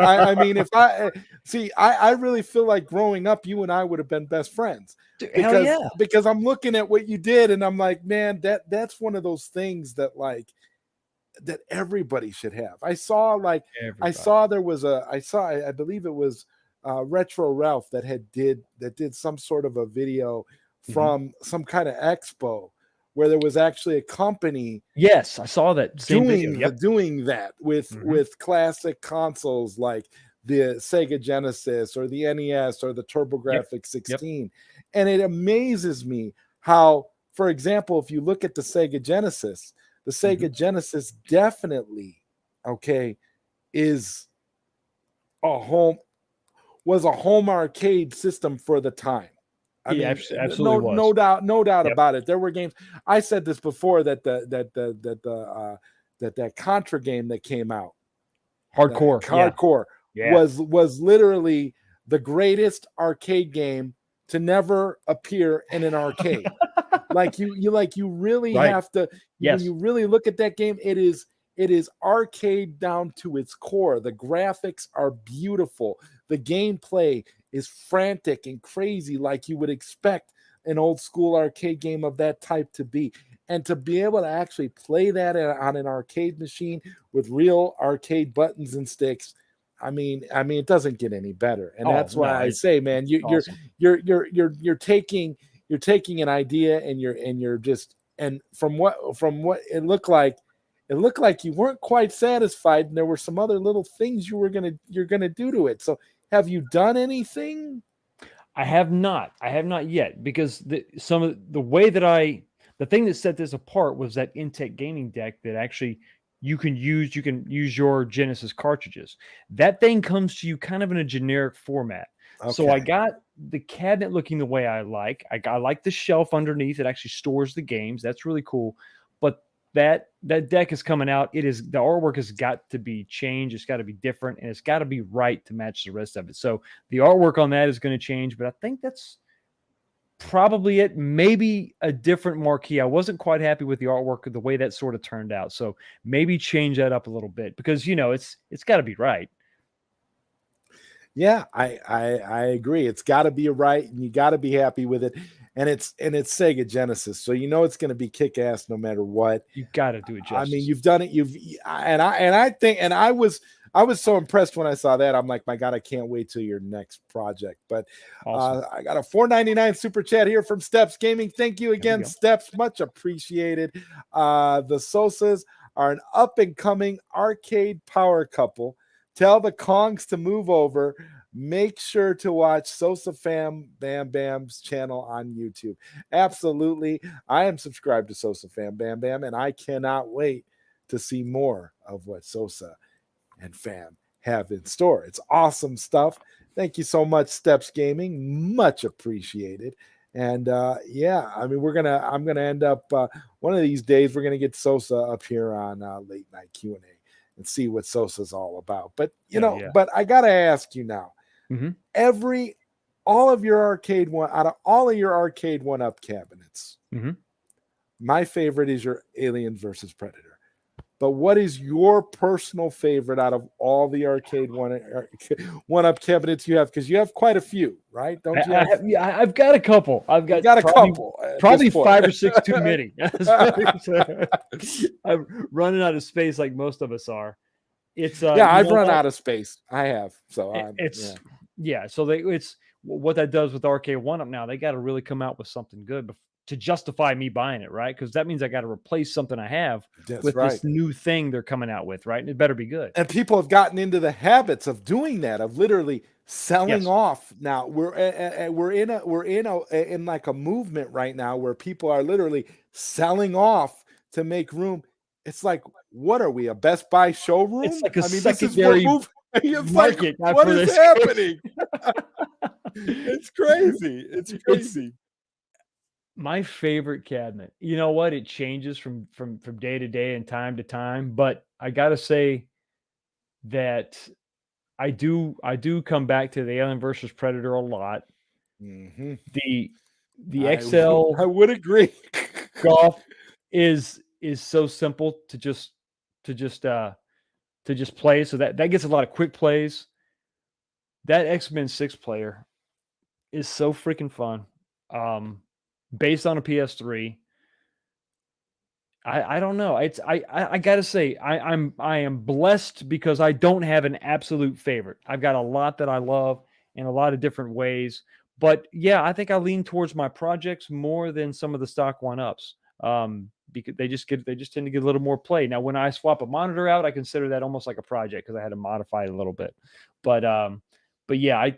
if I see, I really feel like growing up you and I would have been best friends, Dude, hell yeah. because I'm looking at what you did and I'm like, man, that's one of those things that like that everybody should have. I Everybody. saw there was I believe it was Retro Ralph that did some sort of a video Mhm. from some kind of expo where there was actually a company Yes, I saw that same video. Yep. doing that Mhm. with classic consoles like the Sega Genesis or the NES or the Yep. TurboGrafx Yep. 16. And it amazes me how, for example, if you look at the Mhm. Sega Genesis definitely, okay, is a home was a home arcade system for the time. I Yeah, mean, absolutely was. no doubt Yep. about it. There were games. I said this before that Contra game that came out, that Hardcore. Yeah. Hardcore, Yeah. was literally the greatest arcade game to never appear in an arcade. Like you really Right. have to, when Yes. you really look at that game, it is arcade down to its core. The graphics are beautiful. The gameplay is frantic and crazy, like you would expect an old school arcade game of that type to be. And to be able to actually play that on an arcade machine with real arcade buttons and sticks, I mean, it doesn't get any better. And Oh that's why no, I it's say, man, awesome. you're taking an idea and you're just, and from what it looked like, you weren't quite satisfied, and there were some other little things you're gonna do to it. So have you done anything? I have not. I have not yet, because some of the way that the thing that set this apart was that Intech gaming deck that actually you can use your Genesis cartridges. That thing comes to you kind of in a generic format. So I Okay. got the cabinet looking the way I like. I like the shelf underneath. It actually stores the games. That's really cool. But that deck is coming out. The artwork has got to be changed. It's got to be different, and it's got to be right to match the rest of it. So the artwork on that is going to change, but I think that's probably it. Maybe a different marquee. I wasn't quite happy with the artwork, the way that sort of turned out. So maybe change that up a little bit, because it's got to be right. Yeah, I agree. It's got to be right, and you got to be happy with it. And it's Sega Genesis, so it's going to be kick ass no matter what. You got to do it I mean, justice. you've done it. I think, and I was so impressed when I saw that. I'm like, my God, I can't wait till your next project. But Awesome. I got a $4.99 super chat here from Steps Gaming. Thank you again, go. Steps. Much appreciated. The Sosas are an up and coming arcade power couple. Tell the Kongs to move over. Make sure to watch Sosa Fam Bam Bam's channel on YouTube. Absolutely. I am subscribed to Sosa Fam Bam Bam, and I cannot wait to see more of what Sosa and Fam have in store. It's awesome stuff. Thank you so much, Steps Gaming. Much appreciated. And yeah, I mean, I'm gonna end up one of these days. We're gonna get Sosa up here on Late Night Q&A and see what Sosa's all about. But but I gotta ask you now. Mm-hmm. All of your arcade one up cabinets, my favorite is your Aliens versus Predator. But what is your personal favorite out of all the arcade one up cabinets you have? Because you have quite a few, right? Don't you? I've got a couple. I've got a couple. Probably 5 or 6 too many. I'm running out of space, like most of us are. It's I've run out of space. I have. So So it's what that does with arcade one up now. They got to really come out with something good to justify me buying it, right? Because that means I got to replace something I have with this new thing they're coming out with, right? And it better be good. And people have gotten into the habits of doing that, of literally selling off. Now we're in like a movement right now where people are literally selling off to make room. It's like, what are we, a Best Buy showroom? It's like a secondary market. Like, what is happening? It's crazy. It's crazy. My favorite cabinet. You know what? It changes from day to day and time to time, but I gotta say that I do come back to the Alien versus Predator a lot. Mm-hmm. The XL, I would agree. golf is so simple to just play. So that gets a lot of quick plays. That X-Men 6 player is so freaking fun. Based on a PS3. I don't know. I gotta say, I am blessed because I don't have an absolute favorite. I've got a lot that I love in a lot of different ways. But yeah, I think I lean towards my projects more than some of the stock one-ups. Because they just tend to get a little more play. Now, when I swap a monitor out, I consider that almost like a project because I had to modify it a little bit. But yeah,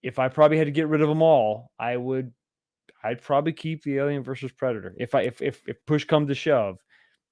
if I probably had to get rid of them all, I'd probably keep the Alien versus Predator. If push comes to shove,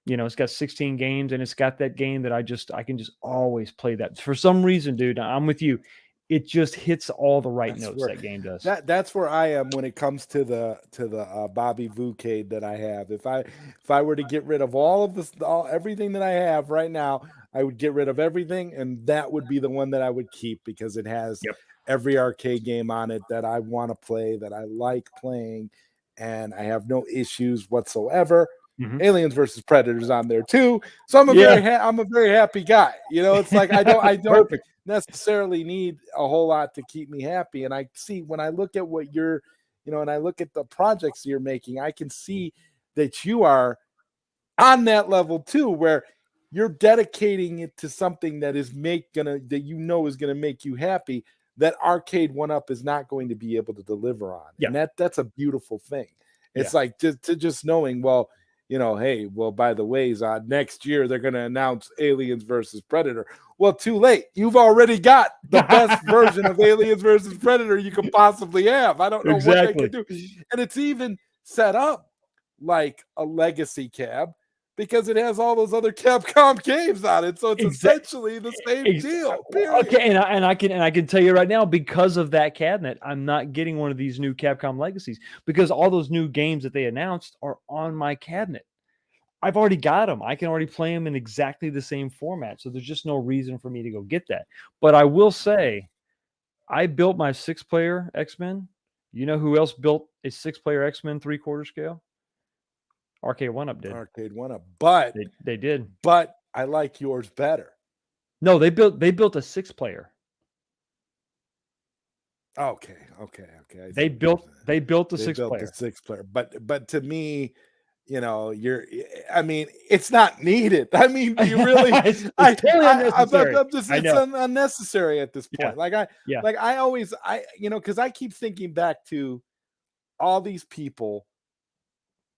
it's got 16 games and it's got that game that I can just always play that. For some reason, dude, I'm with you. It just hits all the right notes that game does. That's where I am when it comes to the Bobby Vucade that I have. If I were to get rid of all of this, everything that I have right now, I would get rid of everything, and that would be the one that I would keep because it has every arcade game on it that I want to play, that I like playing, and I have no issues whatsoever. Aliens versus Predators on there too, so I'm a very happy guy. It's like I don't necessarily need a whole lot to keep me happy. And I see when I look at what you're and I look at the projects you're making, I can see that you are on that level too, where you're dedicating it to something that is is gonna make you happy, that Arcade One Up is not going to be able to deliver on. Yeah. And that's a beautiful thing. It's Yeah. like just knowing, well, hey, well, by the way, Zod, next year they're going to announce Aliens versus Predator. Well, too late. You've already got the best version of Aliens versus Predator you could possibly have. I don't know what they could Exactly. do. And it's even set up like a legacy cab because it has all those other Capcom games on it. So it's essentially the same deal. Period. Okay, and I can tell you right now, because of that cabinet, I'm not getting one of these new Capcom Legacies because all those new games that they announced are on my cabinet. I've already got them. I can already play them in exactly the same format. So there's just no reason for me to go get that. But I will say, I built my 6-player X-Men. You know who else built a 6-player X-Men 3/4 scale? Arcade One Up did. Arcade One Up, but They did. But I like yours better. No, they built a 6-player. Okay. They built a 6-player. Built the 6-player, but to me, it's not needed. I mean, do you really? It's totally unnecessary. I'm just, it's unnecessary at this point. Yeah. I always, because I keep thinking back to all these people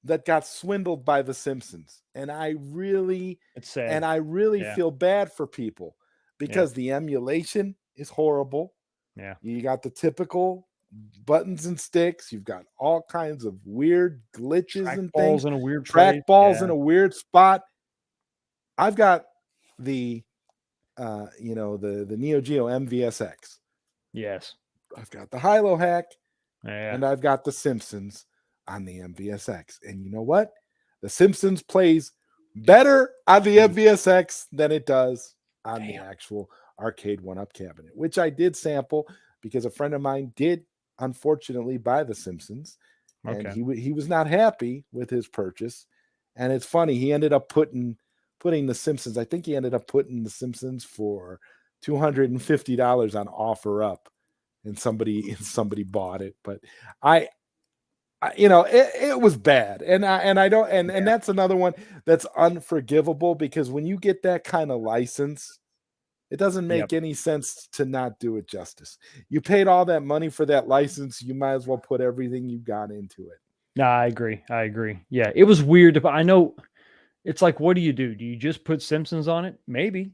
that got swindled by The Simpsons, and I really, It's sad. and I really feel bad for people because the emulation is horrible. Yeah. You got the typical buttons and sticks. You've got all kinds of weird glitches and things. In a weird trackballs in a weird spot. I've got the the Neo Geo MVSX. Yes. I've got the Hilo hack, and I've got the Simpsons on the MVSX. And you know what? The Simpsons plays better on the MVSX than it does on the actual Arcade One Up cabinet, which I did sample because a friend of mine did unfortunately buy the Simpsons, and he was not happy with his purchase. And it's funny, he ended up putting the Simpsons. I think he ended up putting the Simpsons for $250 on OfferUp, and somebody bought it. But it was bad, and I don't, and that's another one that's unforgivable, because when you get that kind of license, it doesn't make any sense to not do it justice. You paid all that money for that license, you might as well put everything you got into it. No, I agree. Yeah, it was weird. I know it's like, what do? Do you just put Simpsons on it? Maybe.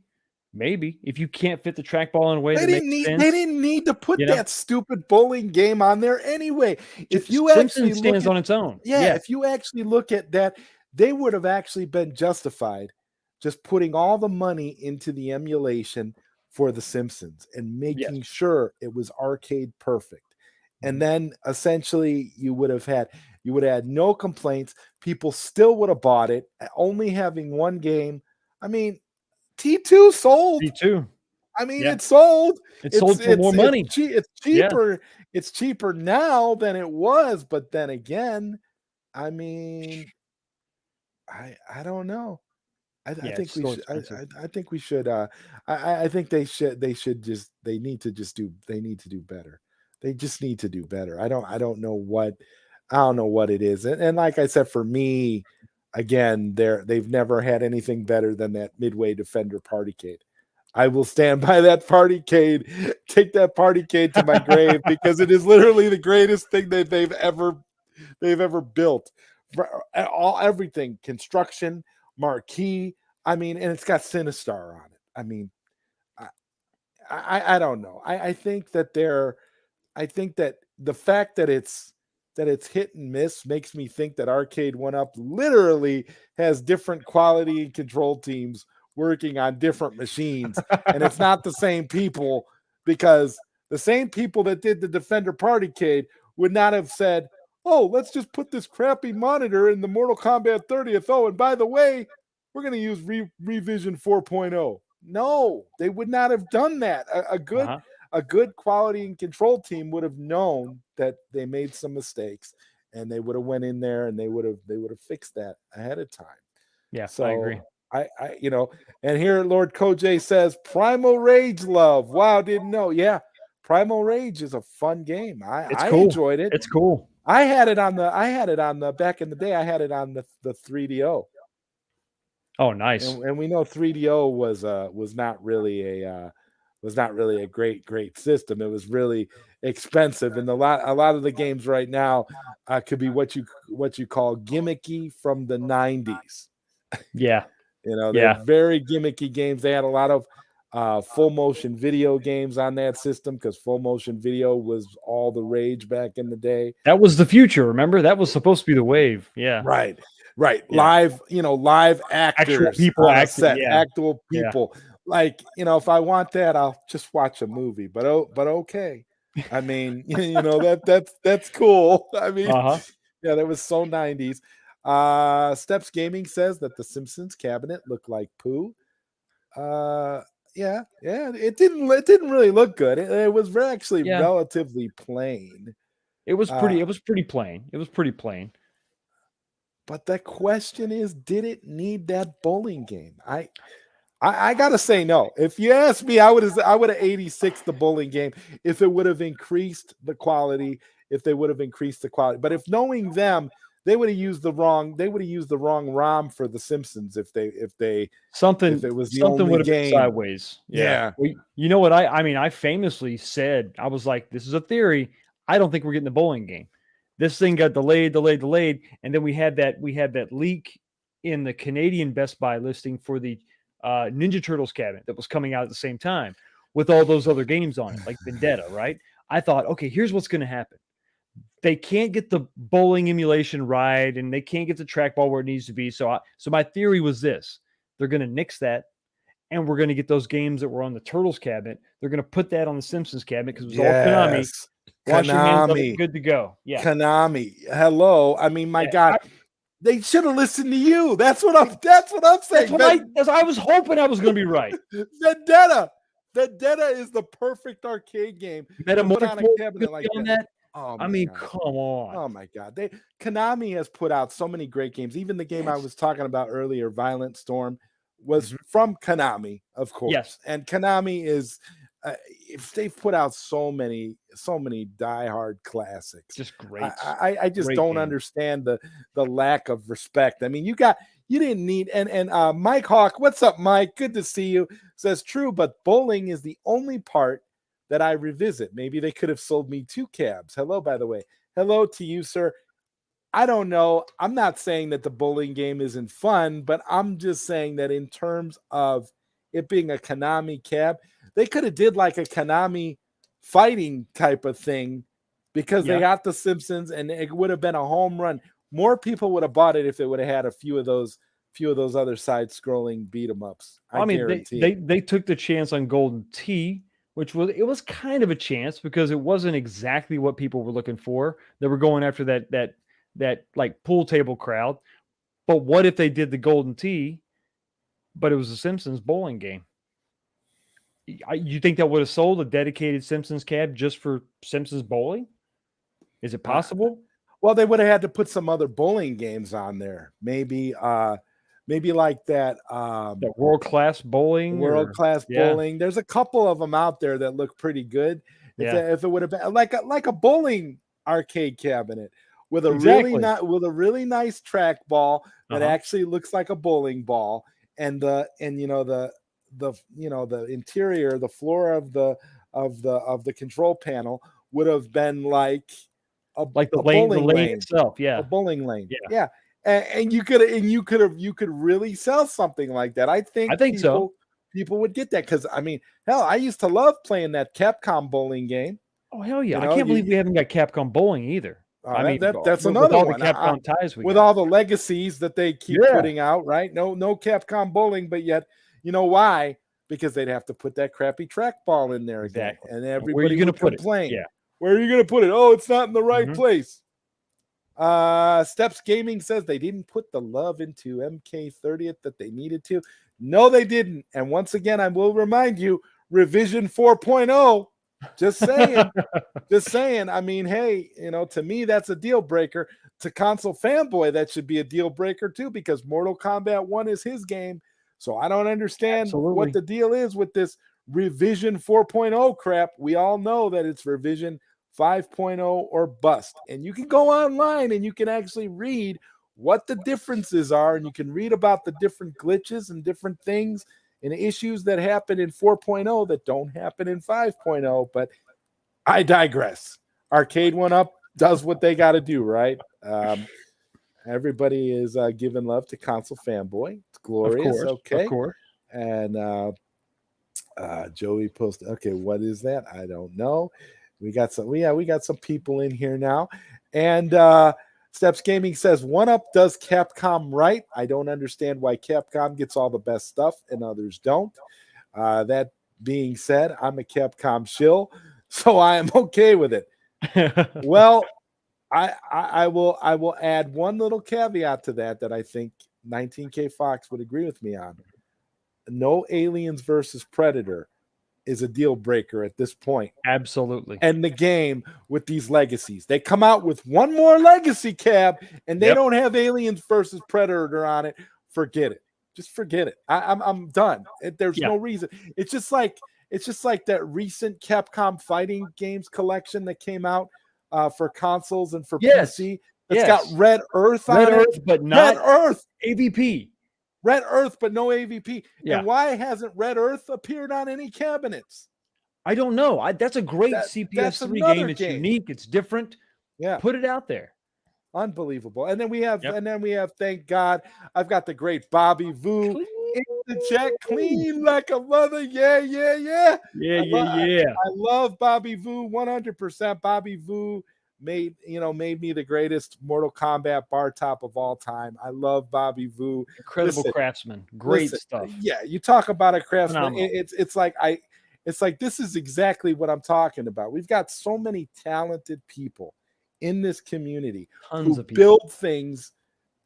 If you can't fit the trackball in a way that makes sense. They didn't need to put that stupid bowling game on there anyway. If you Simpsons actually stands on its own. If you actually look at that, they would have actually been justified just putting all the money into the emulation for the Simpsons and making sure it was arcade perfect. And then essentially you would have had no complaints. People still would have bought it, only having one game. I mean, T2 sold. T2. I mean, it sold. It sold for more money. It's cheaper. Yeah. It's cheaper now than it was. But then again, I mean, I don't know. I think we should. I think we should. I think they should. They need to do better. They just need to do better. I don't know what it is. And like I said, for me, again, they've never had anything better than that Midway Defender Partycade. I will stand by that Partycade. Take that Partycade to my grave, because it is literally the greatest thing that they've ever built. Everything, construction, marquee. I mean, and it's got Sinistar on it. I mean, I don't know. I think that the fact that it's hit and miss makes me think that Arcade One Up literally has different quality and control teams working on different machines, and it's not the same people, because the same people that did the Defender Partycade would not have said, "Oh, let's just put this crappy monitor in the Mortal Kombat 30th. Oh, and by the way, we're going to use Revision 4.0." No, they would not have done that. A good quality and control team would have known that they made some mistakes, and they would have went in there and they would have fixed that ahead of time. Yeah, so I agree. And here Lord Koj says Primal Rage Wow, didn't know. Yeah, Primal Rage is a fun game. I enjoyed it. It's cool. I had it on the back in the day. I had it on the 3DO. Oh, nice. And we know 3DO was not really a great system. It was really expensive, and a lot of the games right now could be what you call gimmicky from the 90s. Yeah. You know, they're Yeah. very gimmicky games. They had a lot of full motion video games on that system because full motion video was all the rage back in the day. That was the future. Remember, that was supposed to be the wave. Yeah. Right. Right. Yeah. Live Actual actors people on a acting. set, Yeah. actual Yeah. people. Like, if I want that, I'll just watch a movie. But okay. I mean, that's cool. I mean, Uh-huh. yeah, that was so 90s. Steps Gaming says that the Simpsons cabinet looked like poo. Yeah, it didn't really look good. It was actually Yeah. relatively plain. It was Uh, pretty plain. It was pretty plain. but the question is, did it need that bowling game? I gotta say no. If you ask me, I would have 86 the bowling game if it would have increased the quality. If they would have increased the quality, but if knowing them, they would have used the wrong ROM for the Simpsons if it was the Something only would have been game. sideways. Yeah. Yeah. Well, you know what? I mean, I famously said, I was like, this is a theory. I don't think we're getting the bowling game. This thing got delayed, and then we had that leak in the Canadian Best Buy listing for the Ninja Turtles cabinet that was coming out at the same time with all those other games on it, like Vendetta, right? I thought, okay, here's what's going to happen. They can't get the bowling emulation right, and they can't get the trackball where it needs to be. So my theory was this: they're going to nix that, and we're going to get those games that were on the Turtles cabinet. They're going to put that on the Simpsons cabinet because it was all Konami. Yes. Wash your hands of it, Konami. good to go. Yeah. Konami. Hello. I mean, my Yeah, God, they should have listened to you. That's what I'm saying. I was hoping I was going to be right. Vendetta. Vendetta is the perfect arcade game to put on a Metamorpho cabinet like on that. that. Oh I my mean, God. come on. Oh my God. Konami has put out so many great games. Even the game I was talking about earlier, Violent Storm, was from Konami, of course. Yes. And Konami is if they've put out so many diehard classics. Just great. I just Great don't game. understand the lack of respect. I mean, you didn't need and Mike Hawk, what's up, Mike? Good to see you. Says true, but bowling is the only part that I revisit. Maybe they could have sold me 2 cabs. Hello, by the way. Hello to you, sir. I don't know. I'm not saying that the bowling game isn't fun, but I'm just saying that in terms of it being a Konami cab, they could have did like a Konami fighting type of thing because they got the Simpsons and it would have been a home run. More people would have bought it if they would have had a few of those other side scrolling beat 'em ups. I mean, guarantee they took the chance on Golden Tee, which was kind of a chance because it wasn't exactly what people were looking for. They were going after that like pool table crowd. But what if they did the Golden Tee, but it was a Simpsons bowling game? You think that would have sold a dedicated Simpsons cab just for Simpsons bowling? Is it possible? Well, they would have had to put some other bowling games on there. Maybe like that The world-class bowling? bowling. There's a couple of them out there that look pretty good. If it would have been like a bowling arcade cabinet with a really nice trackball that actually looks like a bowling ball, and the interior, the floor of the control panel would have been like a the lane itself. Yeah. A bowling lane. Yeah. Yeah. And you could really sell something like that. I think so. People would get that because I mean, hell, I used to love playing that Capcom bowling game. Oh hell yeah! I can't believe we haven't got Capcom bowling either. I mean, that's another with one. The Capcom ties with all the legacies that they keep putting out, right? No Capcom bowling, but yet you know why? Because they'd have to put that crappy trackball in there again, and everybody would complain. Yeah. Where are you going to put it? Oh, it's not in the right place. Steps Gaming says they didn't put the love into MK30th that they needed to. No, they didn't. And once again, I will remind you, revision 4.0. Just saying. Just saying. I mean, hey, to me, that's a deal breaker. To console fanboy, that should be a deal breaker too, because Mortal Kombat 1 is his game. So I don't understand what the deal is with this revision 4.0 crap. We all know that it's revision 5.0 or bust. And you can go online and you can actually read what the differences are, and you can read about the different glitches and different things and issues that happen in 4.0 that don't happen in 5.0. But I digress. Arcade One Up does what they got to do, right? Everybody is giving love to Console Fanboy. It's glorious. Of Okay. course. And Joey posted, okay, what is that? I don't know. We got some people in here now. And Steps Gaming says, One Up does Capcom right. I don't understand why Capcom gets all the best stuff and others don't. That being said, I'm a Capcom shill, so I am okay with it. Well, I will add one little caveat to that I think 19K Fox would agree with me on. No Aliens versus Predator is a deal breaker at this point. Absolutely. And the game with these legacies. They come out with one more legacy, Cab, and they don't have Aliens versus Predator on it. Forget it. Just forget it. I'm done. There's no reason. It's just like that recent Capcom fighting games collection that came out for consoles and for PC. It's got Red Earth on it. But not Red Earth. AVP. Red Earth, but no AVP. Yeah. And why hasn't Red Earth appeared on any cabinets? I don't know. That's a great CPS3 game. It's unique. It's different. Yeah. Put it out there. Unbelievable. And then we have, thank God, I've got the great Bobby Vu in the chat, clean like a mother. Yeah. I love Bobby Vu 100%. Bobby Vu made me the greatest Mortal Kombat bar top of all time. I love Bobby Vu. Incredible craftsman. Great stuff. Yeah, you talk about a craftsman. It's like this is exactly what I'm talking about. We've got so many talented people in this community who build things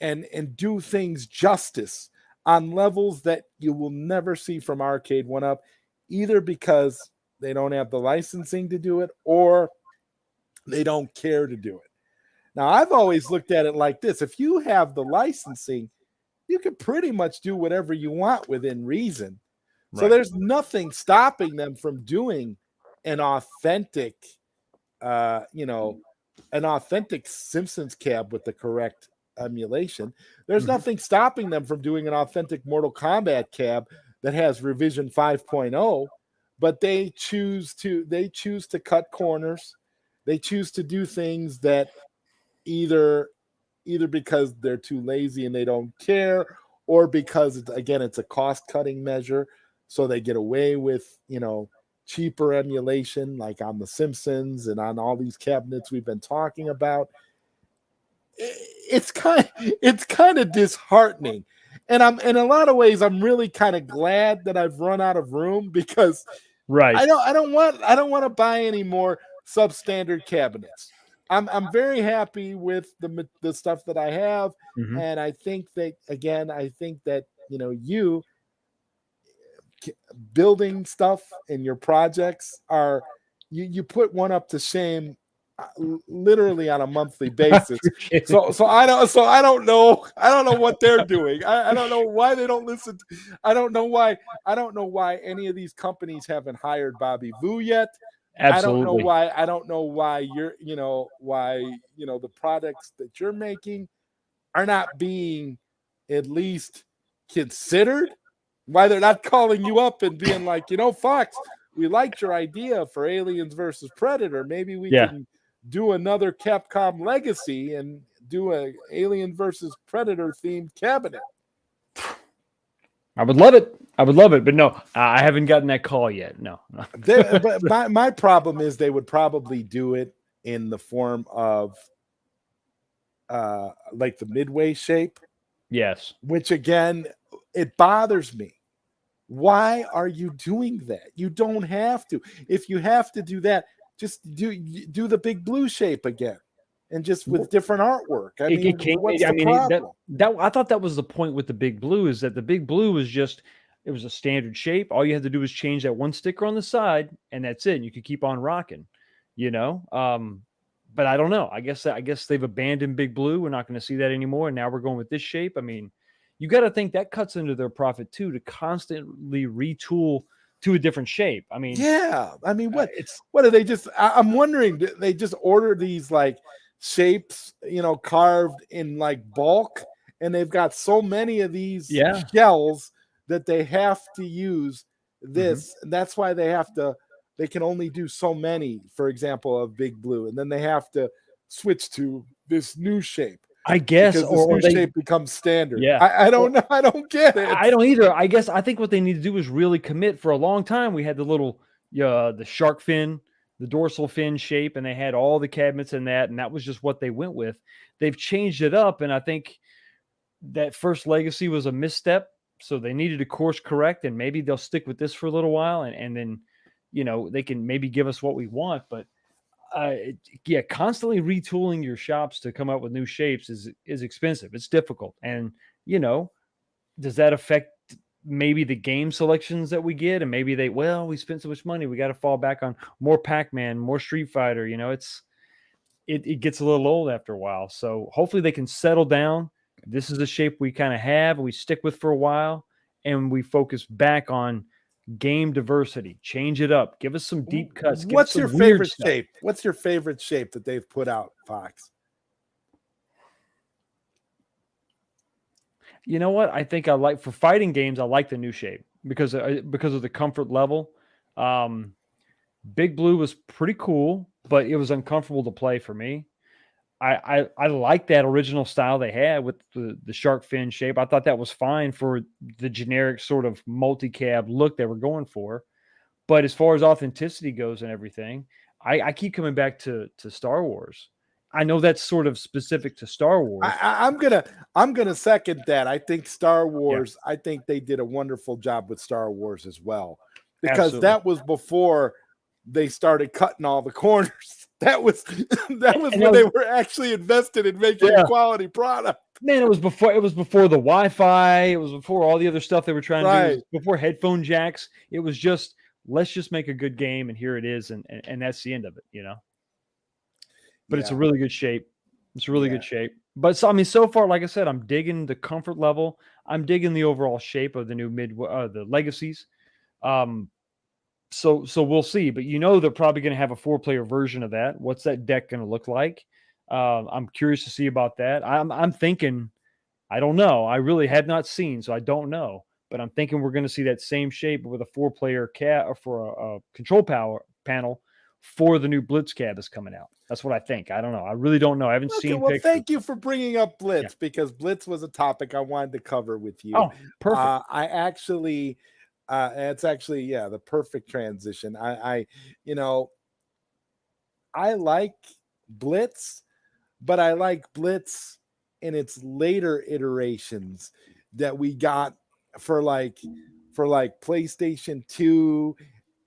and do things justice on levels that you will never see from Arcade One Up, either because they don't have the licensing to do it or they don't care to do it. Now, I've always looked at it like this. If you have the licensing, you can pretty much do whatever you want within reason. So there's nothing stopping them from doing an authentic, an authentic Simpsons cab with the correct emulation. There's nothing stopping them from doing an authentic Mortal Kombat cab that has revision 5.0, but they choose to cut corners. They choose to do things that either because they're too lazy and they don't care, or because it's a cost-cutting measure, so they get away with cheaper emulation, like on The Simpsons and on all these cabinets we've been talking about. It's kind of disheartening, and in a lot of ways, I'm really kind of glad that I've run out of room, because I don't want to buy any more substandard cabinets. I'm very happy with the stuff that I have, and I think that you building stuff in your projects are you put One Up to shame literally on a monthly basis. So I don't know what they're doing. I don't know why they don't listen. I don't know why any of these companies haven't hired Bobby Vu yet. Absolutely. I don't know why the products that you're making are not being at least considered. Why they're not calling you up and being like, Fox, we liked your idea for Aliens versus Predator. Maybe we can do another Capcom Legacy and do a Alien versus Predator themed cabinet. I would love it. But no, I haven't gotten that call yet. No. But my problem is they would probably do it in the form of like the midway shape. Yes. Which again, it bothers me. Why are you doing that? You don't have to. If you have to do that, just do the big blue shape again, and just with different artwork. What's the problem? I thought that was the point with the big blue, is that the big blue was it was a standard shape. All you had to do was change that one sticker on the side, and that's it. And you could keep on rocking, But I don't know. I guess they've abandoned big blue. We're not going to see that anymore. And now we're going with this shape. I mean, you got to think that cuts into their profit too, to constantly retool to a different shape. I mean, Yeah, I mean, it's what do they just? I'm wondering, do they just order these like shapes, carved in like bulk, and they've got so many of these yeah. shells that they have to use Mhm. this, and that's why they have to. They can only do so many, for example, of Big Blue, and then they have to switch to this new shape I guess, because this or new they, shape becomes standard. yeah. I Or don't know. I don't get it. I don't either. I guess I think what they need to do is really commit. For a long time, we had the little, the shark fin, the dorsal fin shape, and they had all the cabinets in that, and that was just what they went with. They've changed it up, and I think that first legacy was a misstep. So they needed to course correct, and maybe they'll stick with this for a little while, and then, they can maybe give us what we want. But yeah, constantly retooling your shops to come up with new shapes is expensive. It's difficult, and you know, does that affect maybe the game selections that we get? And maybe we spent so much money, we got to fall back on more Pac-Man, more Street Fighter. It gets a little old after a while. So hopefully they can settle down. This is the shape we kind of have, and we stick with for a while, and we focus back on game diversity. Change it up. Give us some deep cuts. Give us What's your some weird favorite stuff. shape? What's your favorite shape that they've put out, Fox? You know what? I think I like, for fighting games, I like the new shape because of the comfort level. Um, Big Blue was pretty cool, but it was uncomfortable to play for me. I like that original style they had with the shark fin shape. I thought that was fine for the generic sort of multi-cab look they were going for. But as far as authenticity goes and everything, I keep coming back to Star Wars. I know that's sort of specific to Star Wars. I'm gonna second that. I think Star Yeah, Wars. I think they did a wonderful job with Star Wars as well, because absolutely. that was before they started cutting all the corners. That was that was And when that they was, were actually invested in making a yeah, quality product. man, it was before the Wi-Fi, it was before all the other stuff they were trying to do, it was Right. before headphone jacks. It was just, let's just make a good game, and here it is, and that's the end of it. But it's a Yeah. really good shape. It's a really Yeah. good shape. But so, I mean, so far, like I said, I'm digging the comfort level. I'm digging the overall shape of the new the legacies. Um, so we'll see. But they're probably going to have a 4-player version of that. What's that deck going to look like? I'm curious to see about that. I'm thinking, I don't know. I really have not seen, so I don't know. But I'm thinking we're going to see that same shape with a 4-player cat, or for a control power panel for the new Blitz cab is coming out. That's what I think. I don't know. I really don't know. I haven't Okay. seen Well, pictures. thank you for bringing up Yeah. Blitz, because Blitz was a topic I wanted to cover with you. Oh, perfect. I actually, it's actually, yeah, the perfect transition. You know, I like Blitz, but I like Blitz in its later iterations that we got for like PlayStation 2,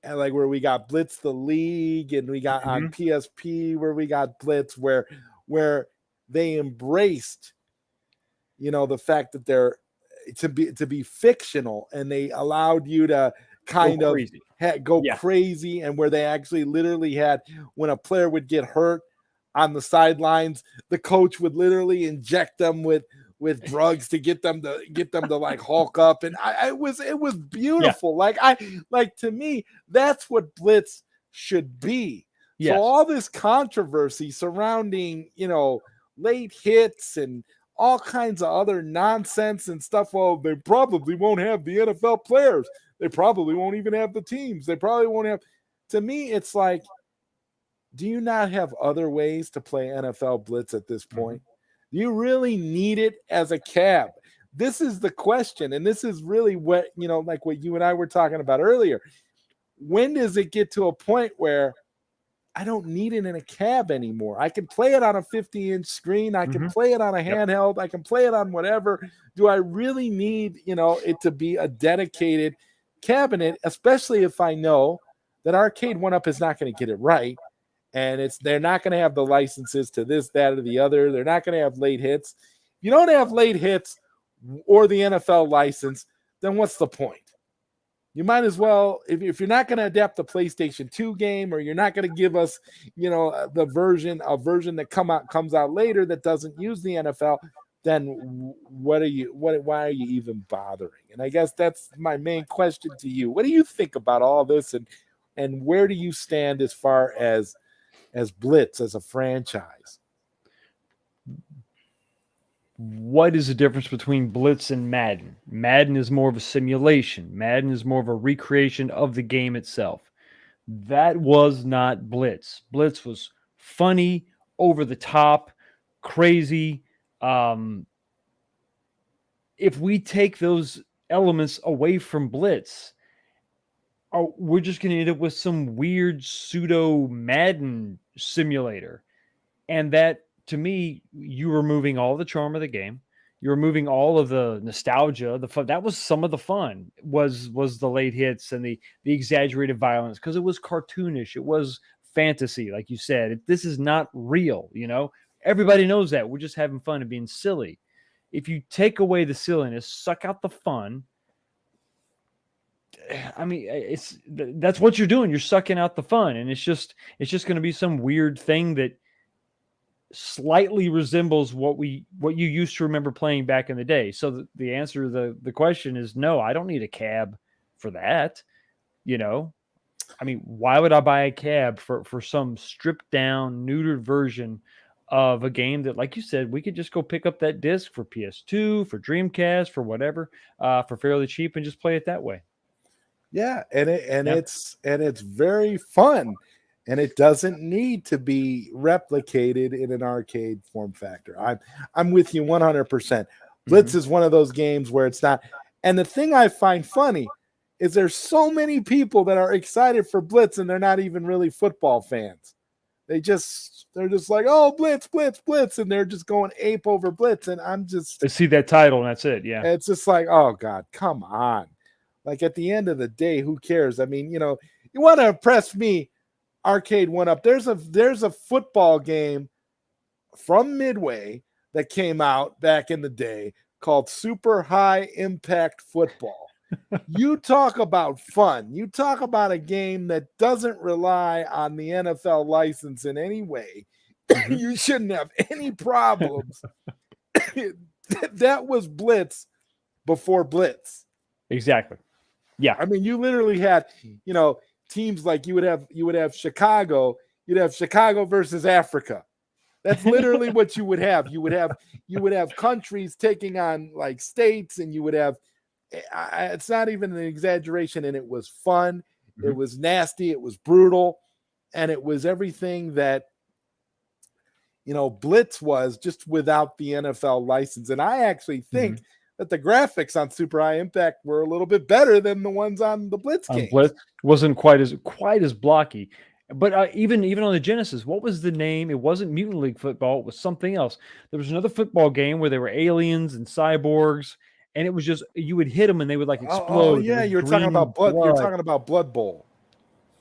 and like where we got Blitz the League, and we got on Mhm. PSP where we got Blitz, where they embraced the fact that they're to be fictional, and they allowed you to Go kind of crazy. go Yeah. crazy, and where they actually literally had, when a player would get hurt on the sidelines, the coach would literally inject them with drugs to get them to like hulk up. And it was Yeah. beautiful. Like to me, that's what Blitz should be. So Yes. all this controversy surrounding late hits and all kinds of other nonsense and stuff. Well, they probably won't have the NFL players. They probably won't even have the teams. They probably won't have. To me, it's like, do you not have other ways to play NFL Blitz at this Mhm. point? Do you really need it as a cab? This is the question. And this is really what, like what you and I were talking about earlier. When does it get to a point where I don't need it in a cab anymore? I can play it on a 50-inch screen. I can Mhm. play it on a Yep. handheld. I can play it on whatever. Do I really need, it to be a dedicated cabinet, especially if I know that Arcade One Up is not going to get it right, and they're not going to have the licenses to this, that, or the other. They're not going to have late hits. If you don't have late hits or the NFL license, then what's the point? You might as well, if you're not going to adapt the PlayStation 2 game, or you're not going to give us, a version that comes out later that doesn't use the NFL, then why are you even bothering? And I guess that's my main question to you. What do you think about all this, and where do you stand as far as Blitz as a franchise? What is the difference between Blitz and Madden? Madden is more of a simulation. Madden is more of a recreation of the game itself. That was not Blitz. Blitz was funny, over the top, crazy. Um, if we take those elements away from Blitz, we're just going to end up with some weird pseudo Madden simulator. And that, to me, you're removing all the charm of the game. You're removing all of the nostalgia, the fun. That was some of the fun. Was the late hits and the exaggerated violence, because it was cartoonish. It was fantasy, like you said. This is not real. Everybody knows that. We're just having fun and being silly. If you take away the silliness, suck out the fun. I mean, that's what you're doing. You're sucking out the fun, and it's just going to be some weird thing that slightly resembles what you used to remember playing back in the day. So the answer to the question is no. I don't need a cab for that. I mean, why would I buy a cab for some stripped down, neutered version of a game that, like you said, we could just go pick up that disc for PS2, for Dreamcast, for whatever, for fairly cheap, and just play it that way. Yeah, it's very fun, and it doesn't need to be replicated in an arcade form factor. I'm with you 100%. Blitz is one of those games where it's not. And the thing I find funny is there's so many people that are excited for Blitz, and they're not even really football fans. They're just like, oh, Blitz, Blitz, Blitz, and they're just going ape over Blitz. And they see that title and that's it. Yeah, it's just like, oh God, come on. Like, at the end of the day, who cares? I mean, you want to impress me, arcade one up. There's a football game from Midway that came out back in the day called Super High Impact Football. You talk about fun. You talk about a game that doesn't rely on the NFL license in any way. You shouldn't have any problems. That was Blitz before Blitz. Exactly. Yeah. I mean, you literally had, teams like you would have Chicago, you'd have Chicago versus Africa. That's literally what you would have. You would have countries taking on like states, and you would have, it's not even an exaggeration, and it was fun. It was nasty. It was brutal. And it was everything that, Blitz was, just without the NFL license. And I actually think that the graphics on Super High Impact were a little bit better than the ones on the Blitz games. Blitz wasn't quite as blocky. But even on the Genesis, what was the name? It wasn't Mutant League Football. It was something else. There was another football game where there were aliens and cyborgs, and it was just, you would hit them and they would like explode. Oh yeah, you're talking about blood. You're talking about Blood Bowl.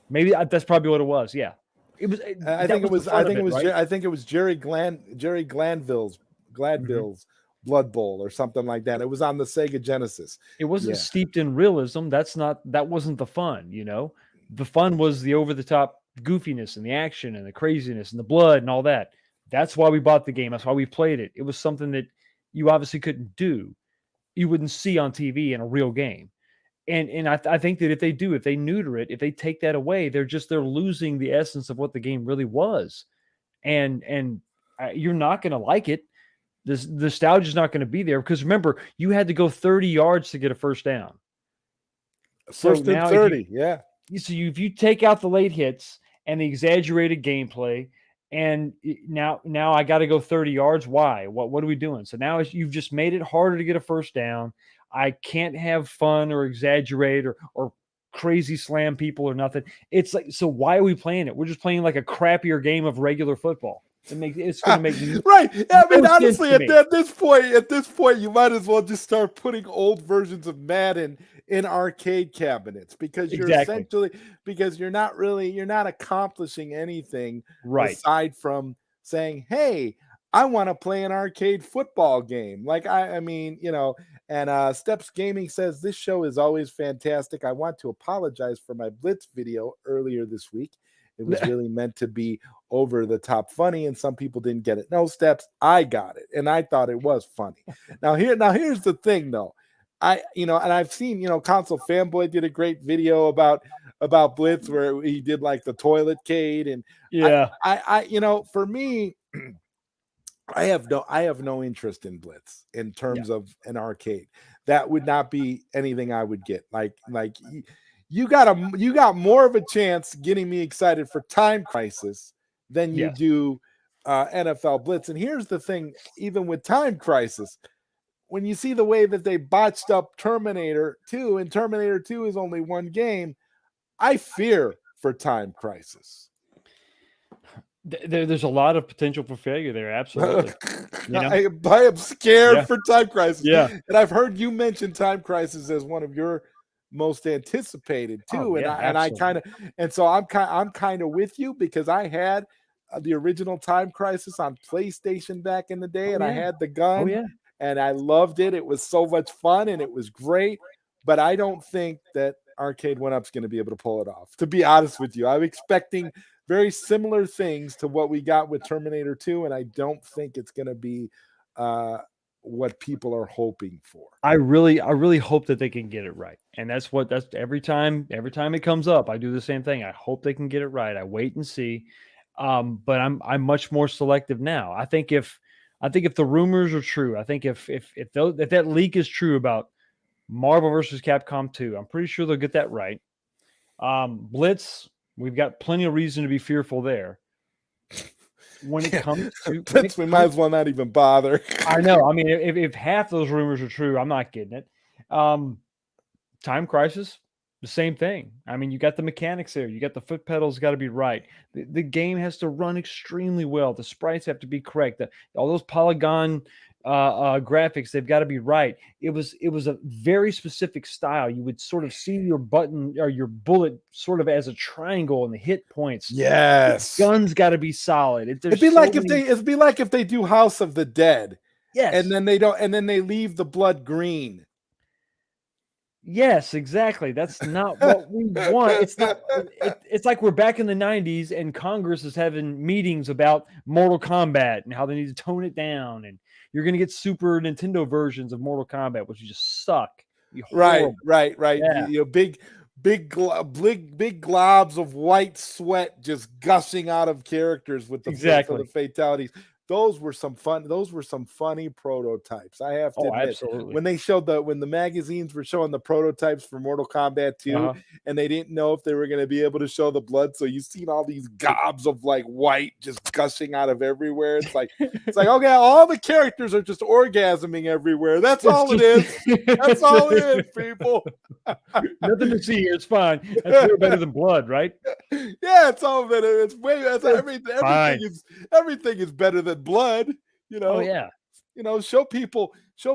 Maybe that's probably what it was. Yeah, it was. I think it was Jerry Glanville's Blood Bowl or something like that. It was on the Sega Genesis. It wasn't steeped in realism. That wasn't the fun. The fun was the over the top goofiness and the action and the craziness and the blood and all that. That's why we bought the game. That's why we played it. It was something that you obviously couldn't do. You wouldn't see on TV in a real game. And I think that if they neuter it, if they take that away, they're losing the essence of what the game really was. And you're not going to like it. The nostalgia is not going to be there, because remember, you had to go 30 yards to get a first down. First and 30, yeah. So if you take out the late hits and the exaggerated gameplay, and now I got to go 30 yards. Why? What are we doing? So now you've just made it harder to get a first down. I can't have fun or exaggerate or crazy slam people or nothing. It's like, so why are we playing it? We're just playing like a crappier game of regular football. It's going to make right. I mean, honestly, at this point, you might as well just start putting old versions of Madden in arcade cabinets, because you're you're not accomplishing anything aside from saying, hey, I want to play an arcade football game. Like, I mean, and Steps Gaming says, this show is always fantastic. I want to apologize for my Blitz video earlier this week. It was really meant to be over the top funny, and some people didn't get it. No steps. I got it, and I thought it was funny. Here's the thing, though. And I've seen, Console Fanboy did a great video about Blitz where he did like the toilet cade, and Yeah. for me, I have no interest in Blitz in terms of an arcade. That would not be anything I would get. You got more of a chance getting me excited for Time Crisis than you do NFL Blitz. And here's the thing, even with Time Crisis, when you see the way that they botched up Terminator 2, and Terminator 2 is only one game, I fear for Time Crisis. There's a lot of potential for failure there. Absolutely. I am scared for Time Crisis. Yeah. And I've heard you mention Time Crisis as one of your most anticipated too. So I'm kind of with you, because I had the original Time Crisis on PlayStation back in the day, and I had the gun, and I loved it. It was so much fun, and it was great. But I don't think that Arcade 1-Up's going to be able to pull it off. To be honest with you, I'm expecting very similar things to what we got with Terminator 2, and I don't think it's going to be what people are hoping for. I really hope that they can get it right. And that's every time it comes up, I do the same thing. I hope they can get it right. I wait and see. But I'm much more selective now. I think if the rumors are true, I think if that leak is true about Marvel versus Capcom 2, I'm pretty sure they'll get that right. Blitz, we've got plenty of reason to be fearful there. When it comes to Blitz, we might as well not even bother. I know. I mean, if half those rumors are true, I'm not getting it. Time Crisis, the same thing. I mean, you got the mechanics there. You got the foot pedals got to be right. The game has to run extremely well. The sprites have to be correct. All those polygon graphics, they've got to be right. It was a very specific style. You would sort of see your button or your bullet sort of as a triangle, and the hit points. Yes, the gun's got to be solid. It'd be like if they do House of the Dead. Yes, and then they don't, and then they leave the blood green. Yes, exactly. That's not what we want. It's not. It's like we're back in the 90s, and Congress is having meetings about Mortal Kombat and how they need to tone it down, and you're going to get Super Nintendo versions of Mortal Kombat, which just suck. Right. Yeah. Big globs of white sweat just gushing out of characters with the fatalities. Those were some funny prototypes. I have to admit, absolutely. when the magazines were showing the prototypes for Mortal Kombat 2, and they didn't know if they were going to be able to show the blood, so you've seen all these gobs of like white just gushing out of everywhere. It's like okay, all the characters are just orgasming everywhere. That's all it is. That's all it is, people. Nothing to see here. It's fine. That's way better than blood, right? Yeah, it's all better. It's way everything is better than blood. Show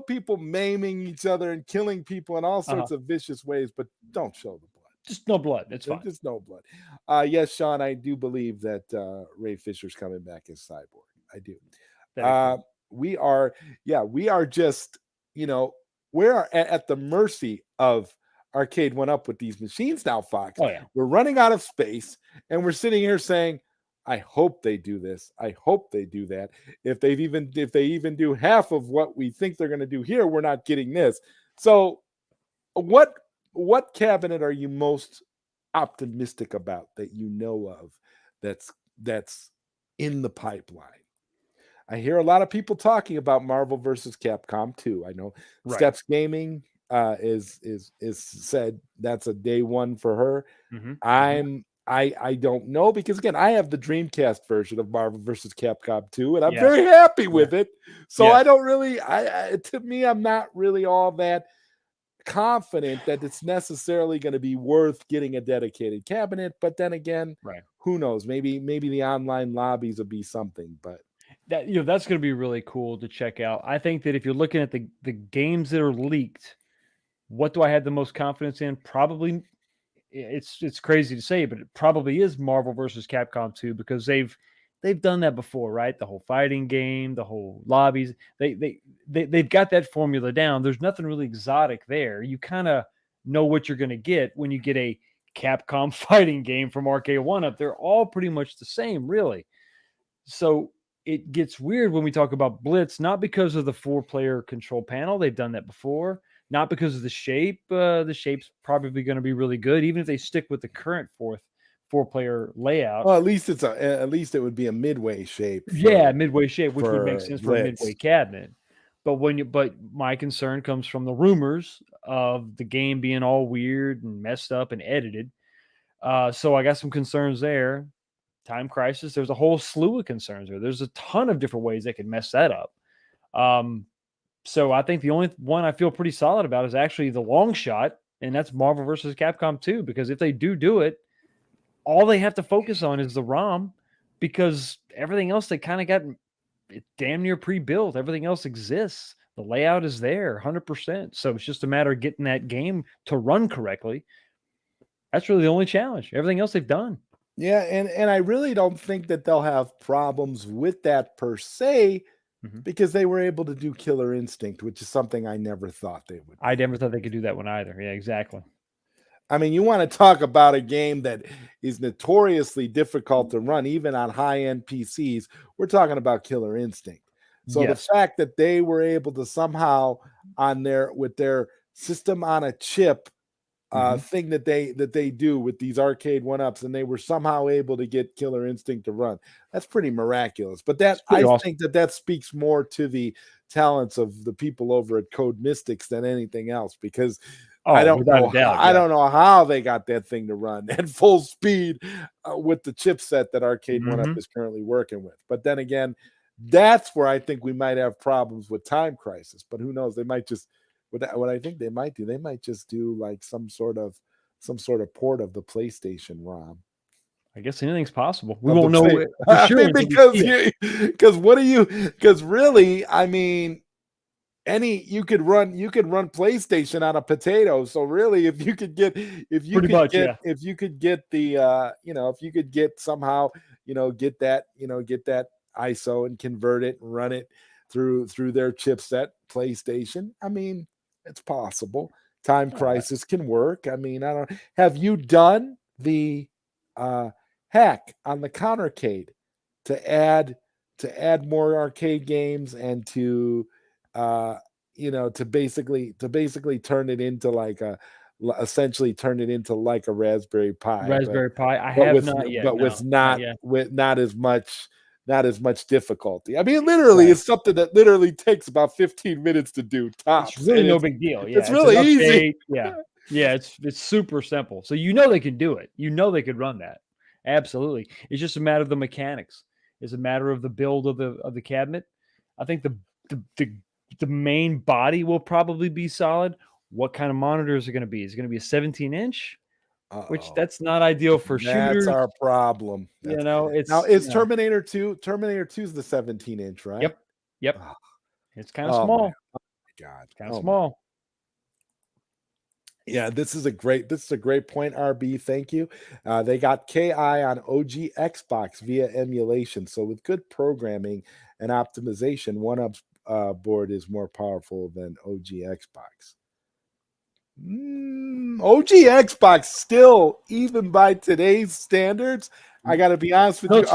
people maiming each other and killing people in all sorts of vicious ways, but don't show the blood. Just no blood. It's fine. Just no blood. Yes, Sean, I do believe that Ray Fisher's coming back as Cyborg. I do. We are just, we're at the mercy of Arcade 1-Up with these machines now, Fox. We're running out of space, and we're sitting here saying, I hope they do this. I hope they do that. If they even do half of what we think they're going to do here, we're not getting this. So what cabinet are you most optimistic about that you know of that's in the pipeline? I hear a lot of people talking about Marvel versus Capcom 2. I know Steps Gaming is said that's a day one for her. I don't know, because again, I have the Dreamcast version of Marvel versus Capcom 2, and I'm very happy with it. So I don't really, to me, I'm not really all that confident that it's necessarily going to be worth getting a dedicated cabinet. But then again, who knows? Maybe the online lobbies will be something. But that's going to be really cool to check out. I think that if you're looking at the games that are leaked, what do I have the most confidence in? Probably. It's crazy to say, but it probably is Marvel versus Capcom 2, because they've done that before, right? The whole fighting game, the whole lobbies, they've got that formula down. There's nothing really exotic there. You kind of know what you're going to get when you get a Capcom fighting game from Arcade 1-Up. They're all pretty much the same, really. So it gets weird when we talk about Blitz, not because of the 4-player control panel. They've done that before. Not because of the shape. The shape's probably going to be really good, even if they stick with the current 4-player layout. Well, at least it would be a midway shape. Midway shape, which would make sense for a Blitz. midway cabinet. But my concern comes from the rumors of the game being all weird and messed up and edited. So I got some concerns there. Time Crisis, there's a whole slew of concerns there. There's a ton of different ways they could mess that up. So I think the only one I feel pretty solid about is actually the long shot, and that's Marvel versus Capcom 2, because if they do it, all they have to focus on is the ROM, because everything else they kind of got damn near pre-built. Everything else exists. The layout is there 100%. So it's just a matter of getting that game to run correctly. That's really the only challenge. Everything else they've done. Yeah, and I really don't think that they'll have problems with that per se, because they were able to do Killer Instinct, which is something I never thought they would. I never thought they could do that one either. Yeah, exactly. I mean, you want to talk about a game that is notoriously difficult to run, even on high-end PCs. We're talking about Killer Instinct. So Yes. the fact that they were able to somehow with their system on a chip thing that they do with these Arcade 1-Ups, and they were somehow able to get Killer Instinct to run. That's pretty miraculous. But I think that speaks more to the talents of the people over at Code Mystics than anything else, because I don't know how they got that thing to run at full speed with the chipset that Arcade 1-Up is currently working with. But then again, that's where I think we might have problems with Time Crisis. But who knows? They might just what I think they might do. They might just do like some sort of port of the PlayStation ROM. I guess anything's possible. We won't know for sure because really, I mean, you could run PlayStation on a potato. So really, if you could get that ISO and convert it and run it through their chipset PlayStation, I mean, it's possible. Time Crisis can work. I mean, have you done the hack on the Countercade to add more arcade games and to basically turn it into like a Raspberry Pi. I have not yet. But with not as much difficulty. I mean, literally, it's something that literally takes about 15 minutes to do tops. It's really no big deal. Yeah, it's really easy. Yeah, it's super simple. So they can do it. They could run that. Absolutely. It's just a matter of the mechanics. It's a matter of the build of the cabinet. I think the main body will probably be solid. What kind of monitor is it going to be? Is it going to be a 17-inch? Which that's not ideal for shooters. That's our problem. Is Terminator 2? Terminator 2 is the 17-inch, right? Yep. Oh. It's kind of small. Oh my God. Kind of small. Yeah, this is a great point, RB. Thank you. They got KI on OG Xbox via emulation. So with good programming and optimization, 1-Up's board is more powerful than OG Xbox. OG Xbox still, even by today's standards, I got to be honest with you,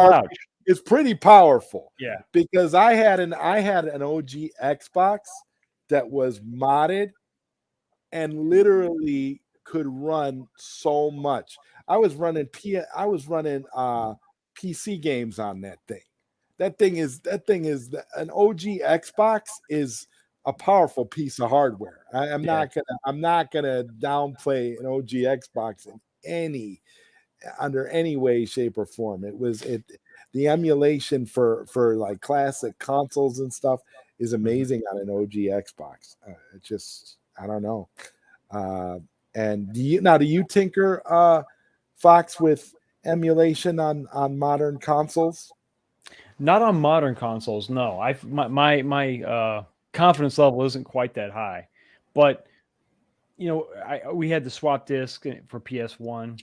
it's pretty powerful. Yeah, because I had an OG Xbox that was modded and literally could run so much. I was running PC games on that thing. That thing is an OG Xbox is a powerful piece of hardware. I'm not gonna downplay an OG Xbox in under any way, shape, or form. The emulation for like classic consoles and stuff is amazing on an OG Xbox. I don't know. And do you tinker, Fox, with emulation on modern consoles? Not on modern consoles, no. My confidence level isn't quite that high, but we had the swap disc for PS1,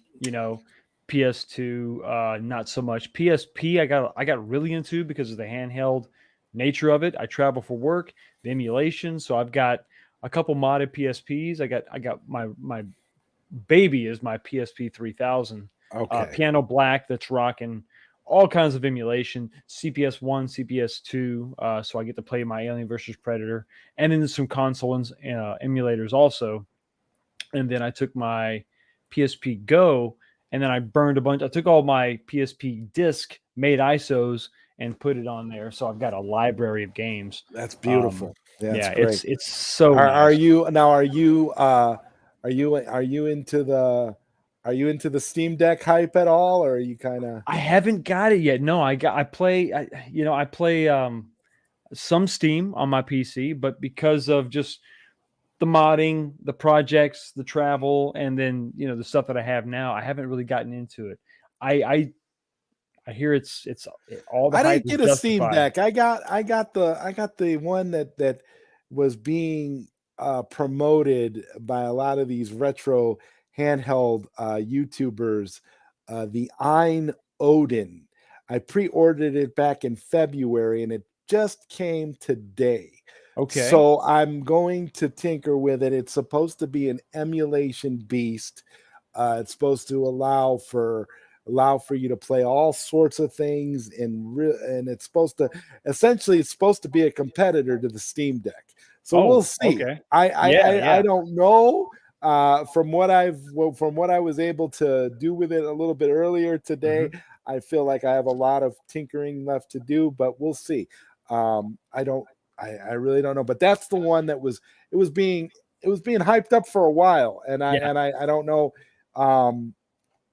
PS2, not so much. PSP, I got really into because of the handheld nature of it. I travel for work, the emulation, so I've got a couple modded PSPs. I got my baby is my PSP 3000 Okay. piano black that's rocking all kinds of emulation, CPS 1, CPS 2. So I get to play my Alien versus Predator, and then some console emulators also. And then I took my PSP Go, and then I burned a bunch. I took all my PSP disc, made ISOs, and put it on there. So I've got a library of games. That's Um, beautiful. That's yeah, great. it's so Are nice. you now? Are you into the Steam Deck hype at all, or are you kind of? I haven't got it yet. No, I play some Steam on my PC, but because of just the modding, the projects, the travel, and then the stuff that I have now, I haven't really gotten into it. I hear all the I hype didn't is get a Steam justified. Deck. I got the one that was being promoted by a lot of these retro handheld YouTubers. The Ein Odin. I pre-ordered it back in February, and it just came today. Okay. So I'm going to tinker with it. It's supposed to be an emulation beast. It's supposed to allow for you to play all sorts of things, and it's supposed to be a competitor to the Steam Deck. So we'll Oh, see. okay. I I Yeah, I, I yeah. don't know. From what I was able to do with it a little bit earlier today, Hmm. I feel like I have a lot of tinkering left to do, but we'll see. I don't. I really don't know. But that's the one that was. It was being hyped up for a while, and I Yeah, and I I don't know. Um,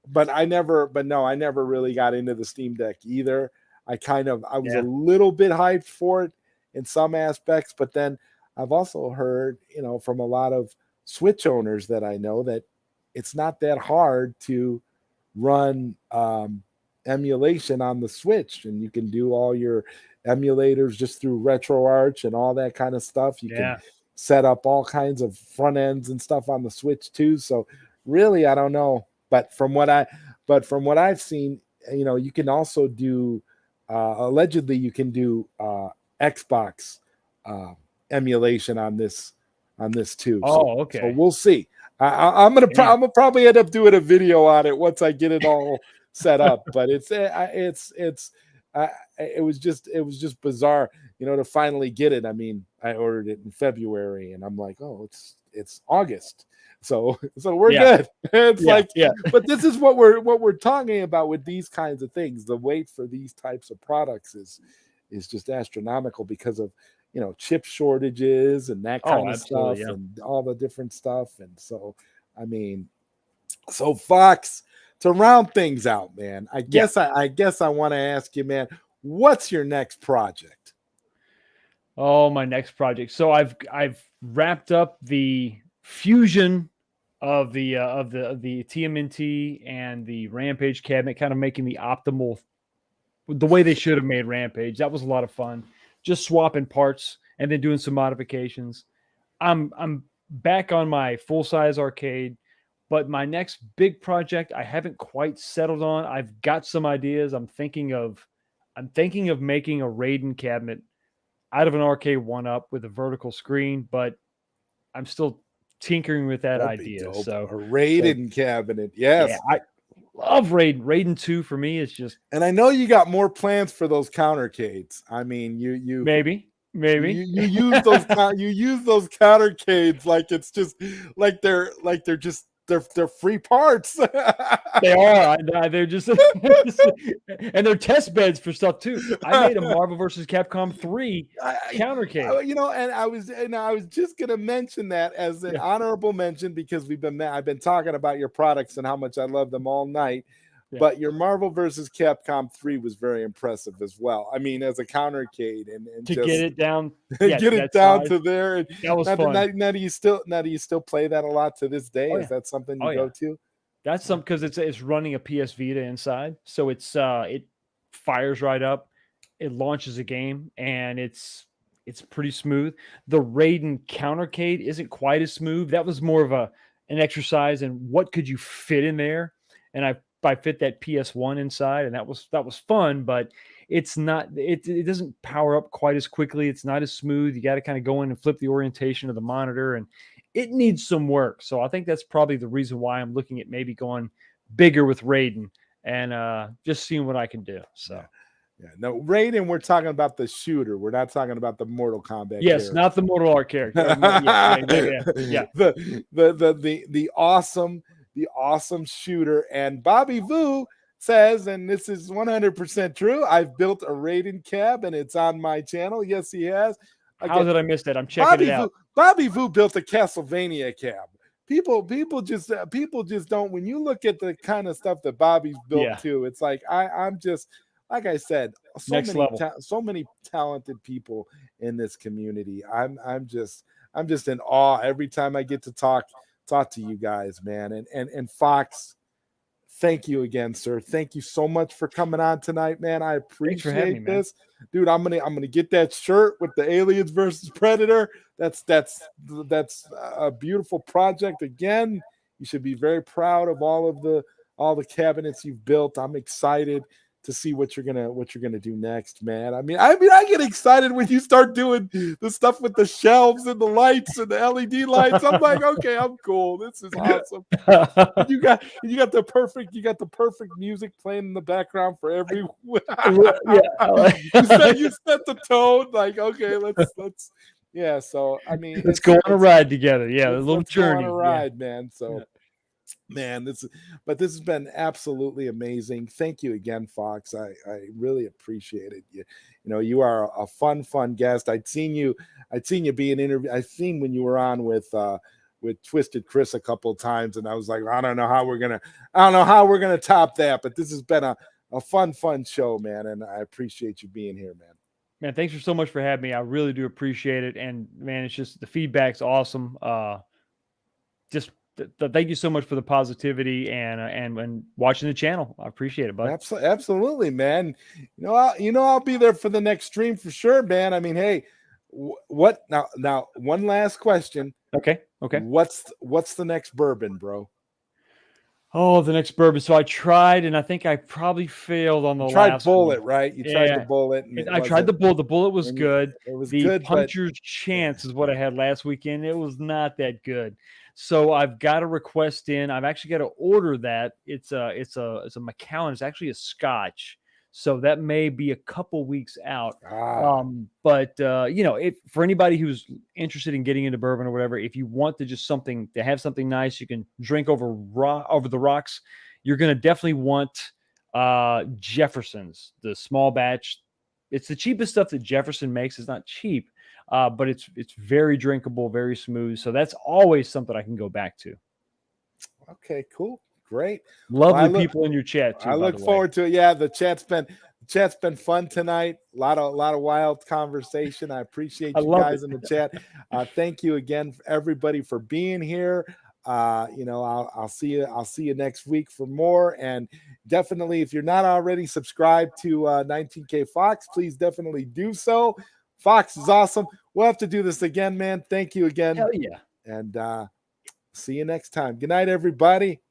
but I never really got into the Steam Deck either. I was a yeah, little bit hyped for it in some aspects, but then I've also heard, from a lot of Switch owners that I know, that it's not that hard to run emulation on the Switch, and you can do all your emulators just through RetroArch and all that kind of stuff. You can yeah, set up all kinds of front ends and stuff on the Switch too. So really, I don't know, but from what I've seen, you can also do allegedly you can do Xbox uh, emulation on this too. So oh, so okay. we'll see. Yeah, I'm gonna probably end up doing a video on it once I get it all set up. But it was just bizarre, to finally get it. I mean, I ordered it in February, and I'm like, oh, it's August, so we're yeah, good. It's yeah, like, yeah, but this is what we're talking about with these kinds of things. The wait for these types of products is just astronomical because of chip shortages and that oh, kind of absolutely, stuff yeah, and all the different stuff. And so, I mean, so Fox, to round things out, man, I yeah. guess I want to ask you, man, what's your next project? Oh, my next project. So I've wrapped up the fusion of the TMNT and the Rampage cabinet, kind of making the optimal, the way they should have made Rampage. That was a lot of fun. Just swapping parts and then doing some modifications. I'm back on my full size arcade, but my next big project I haven't quite settled on. I've got some ideas. I'm thinking of making a Raiden cabinet out of an arcade one up with a vertical screen, but I'm still tinkering with that That'd be idea. dope. A So Raiden cabinet, yeah, yes. I love Raiden. Raiden 2 for me is just And I know you got more plans for those countercades. I mean, maybe, you maybe. you use those countercades like it's just like they're free parts. They are. They're just, and they're test beds for stuff too. I made a Marvel versus Capcom 3 countercade. And I was just gonna mention that as an Yeah, honorable mention because I've been talking about your products and how much I love them all night. yeah. But your Marvel versus Capcom 3 was very impressive as well. I mean, as a countercade and To get just it down, yeah, get to it that down size, to there. And that was now, fun. now do you still play that a lot to this day? Oh Is yeah, that something oh you go yeah. to? That's some because it's running a PS Vita inside, so it fires right up, it launches a game, and it's pretty smooth. The Raiden countercade isn't quite as smooth. That was more of an exercise in what could you fit in there, and I fit that PS1 inside, and that was fun, but it doesn't power up quite as quickly. It's not as smooth. You got to kind of go in and flip the orientation of the monitor, and it needs some work. So I think that's probably the reason why I'm looking at maybe going bigger with Raiden and just seeing what I can do. So. Yeah. Yeah, no, Raiden, we're talking about the shooter. We're not talking about the Mortal Kombat Yes, character. not the Mortal Art character. Yeah. The awesome shooter. And Bobby Vu says, and this is 100% true, I've built a Raiden cab and it's on my channel. Yes, he has. How did I miss that? I'm checking it out. Bobby Vu built a Castlevania cab. People just don't. When you look at the kind of stuff that Bobby's built too, it's like I'm just. Like I said, so many talented people in this community. I'm just in awe every time I get to talk to you guys, man. And Fox, thank you again, sir. Thank you so much for coming on tonight, man. I appreciate this, dude. I'm gonna get that shirt with the Aliens versus Predator. That's a beautiful project. Again, you should be very proud of all the cabinets you've built. I'm excited to see what you're gonna do next, man. I mean, I get excited when you start doing the stuff with the shelves and the lights and the LED lights. I'm like, okay, I'm cool. This is awesome. you got the perfect music playing in the background for every. you set the tone. Like, okay, let's. Yeah. So I mean, let's go on a ride together. Yeah, a little journey. Go on a ride, man. So. Yeah. Man, this has been absolutely amazing. Thank you again, Fox. I really appreciate it. You know, you are a fun guest. I'd seen you be an interview. I've seen when you were on with Twisted Chris a couple of times, and I was like, I don't know how we're gonna top that, but this has been a fun show, man, and I appreciate you being here, man. Man, thanks so much for having me. I really do appreciate it, and man, it's just the feedback's awesome. Thank you so much for the positivity and watching the channel. I appreciate it, bud. Absolutely, man. I'll be there for the next stream for sure, man. I mean, hey, what now? One last question. Okay. What's the next bourbon, bro? Oh, the next bourbon. So I tried, and I think I probably failed on the last Bullet, one. Right? You tried the Bullet. I tried the Bullet. The Bullet was good. It was the good. Puncher's Chance is what I had last weekend. It was not that good. So I've got a request in. I've actually got to order that. It's a Macallan. It's actually a Scotch. So that may be a couple weeks out. But for anybody who's interested in getting into bourbon or whatever, if you want to just have something nice, you can drink over the rocks. You're going to definitely want Jefferson's, the small batch. It's the cheapest stuff that Jefferson makes. It's not cheap, but it's very drinkable, very smooth. So that's always something I can go back to. Okay, cool. Great. Lovely people in your chat too. I look forward to it. Yeah, the chat's been fun tonight. A lot of wild conversation. I appreciate you guys in the chat. Thank you again, everybody, for being here. I'll see you next week for more. And definitely, if you're not already subscribed to 19K Fox, please definitely do so. Fox is awesome. We'll have to do this again, man. Thank you again. Hell yeah. And see you next time. Good night, everybody.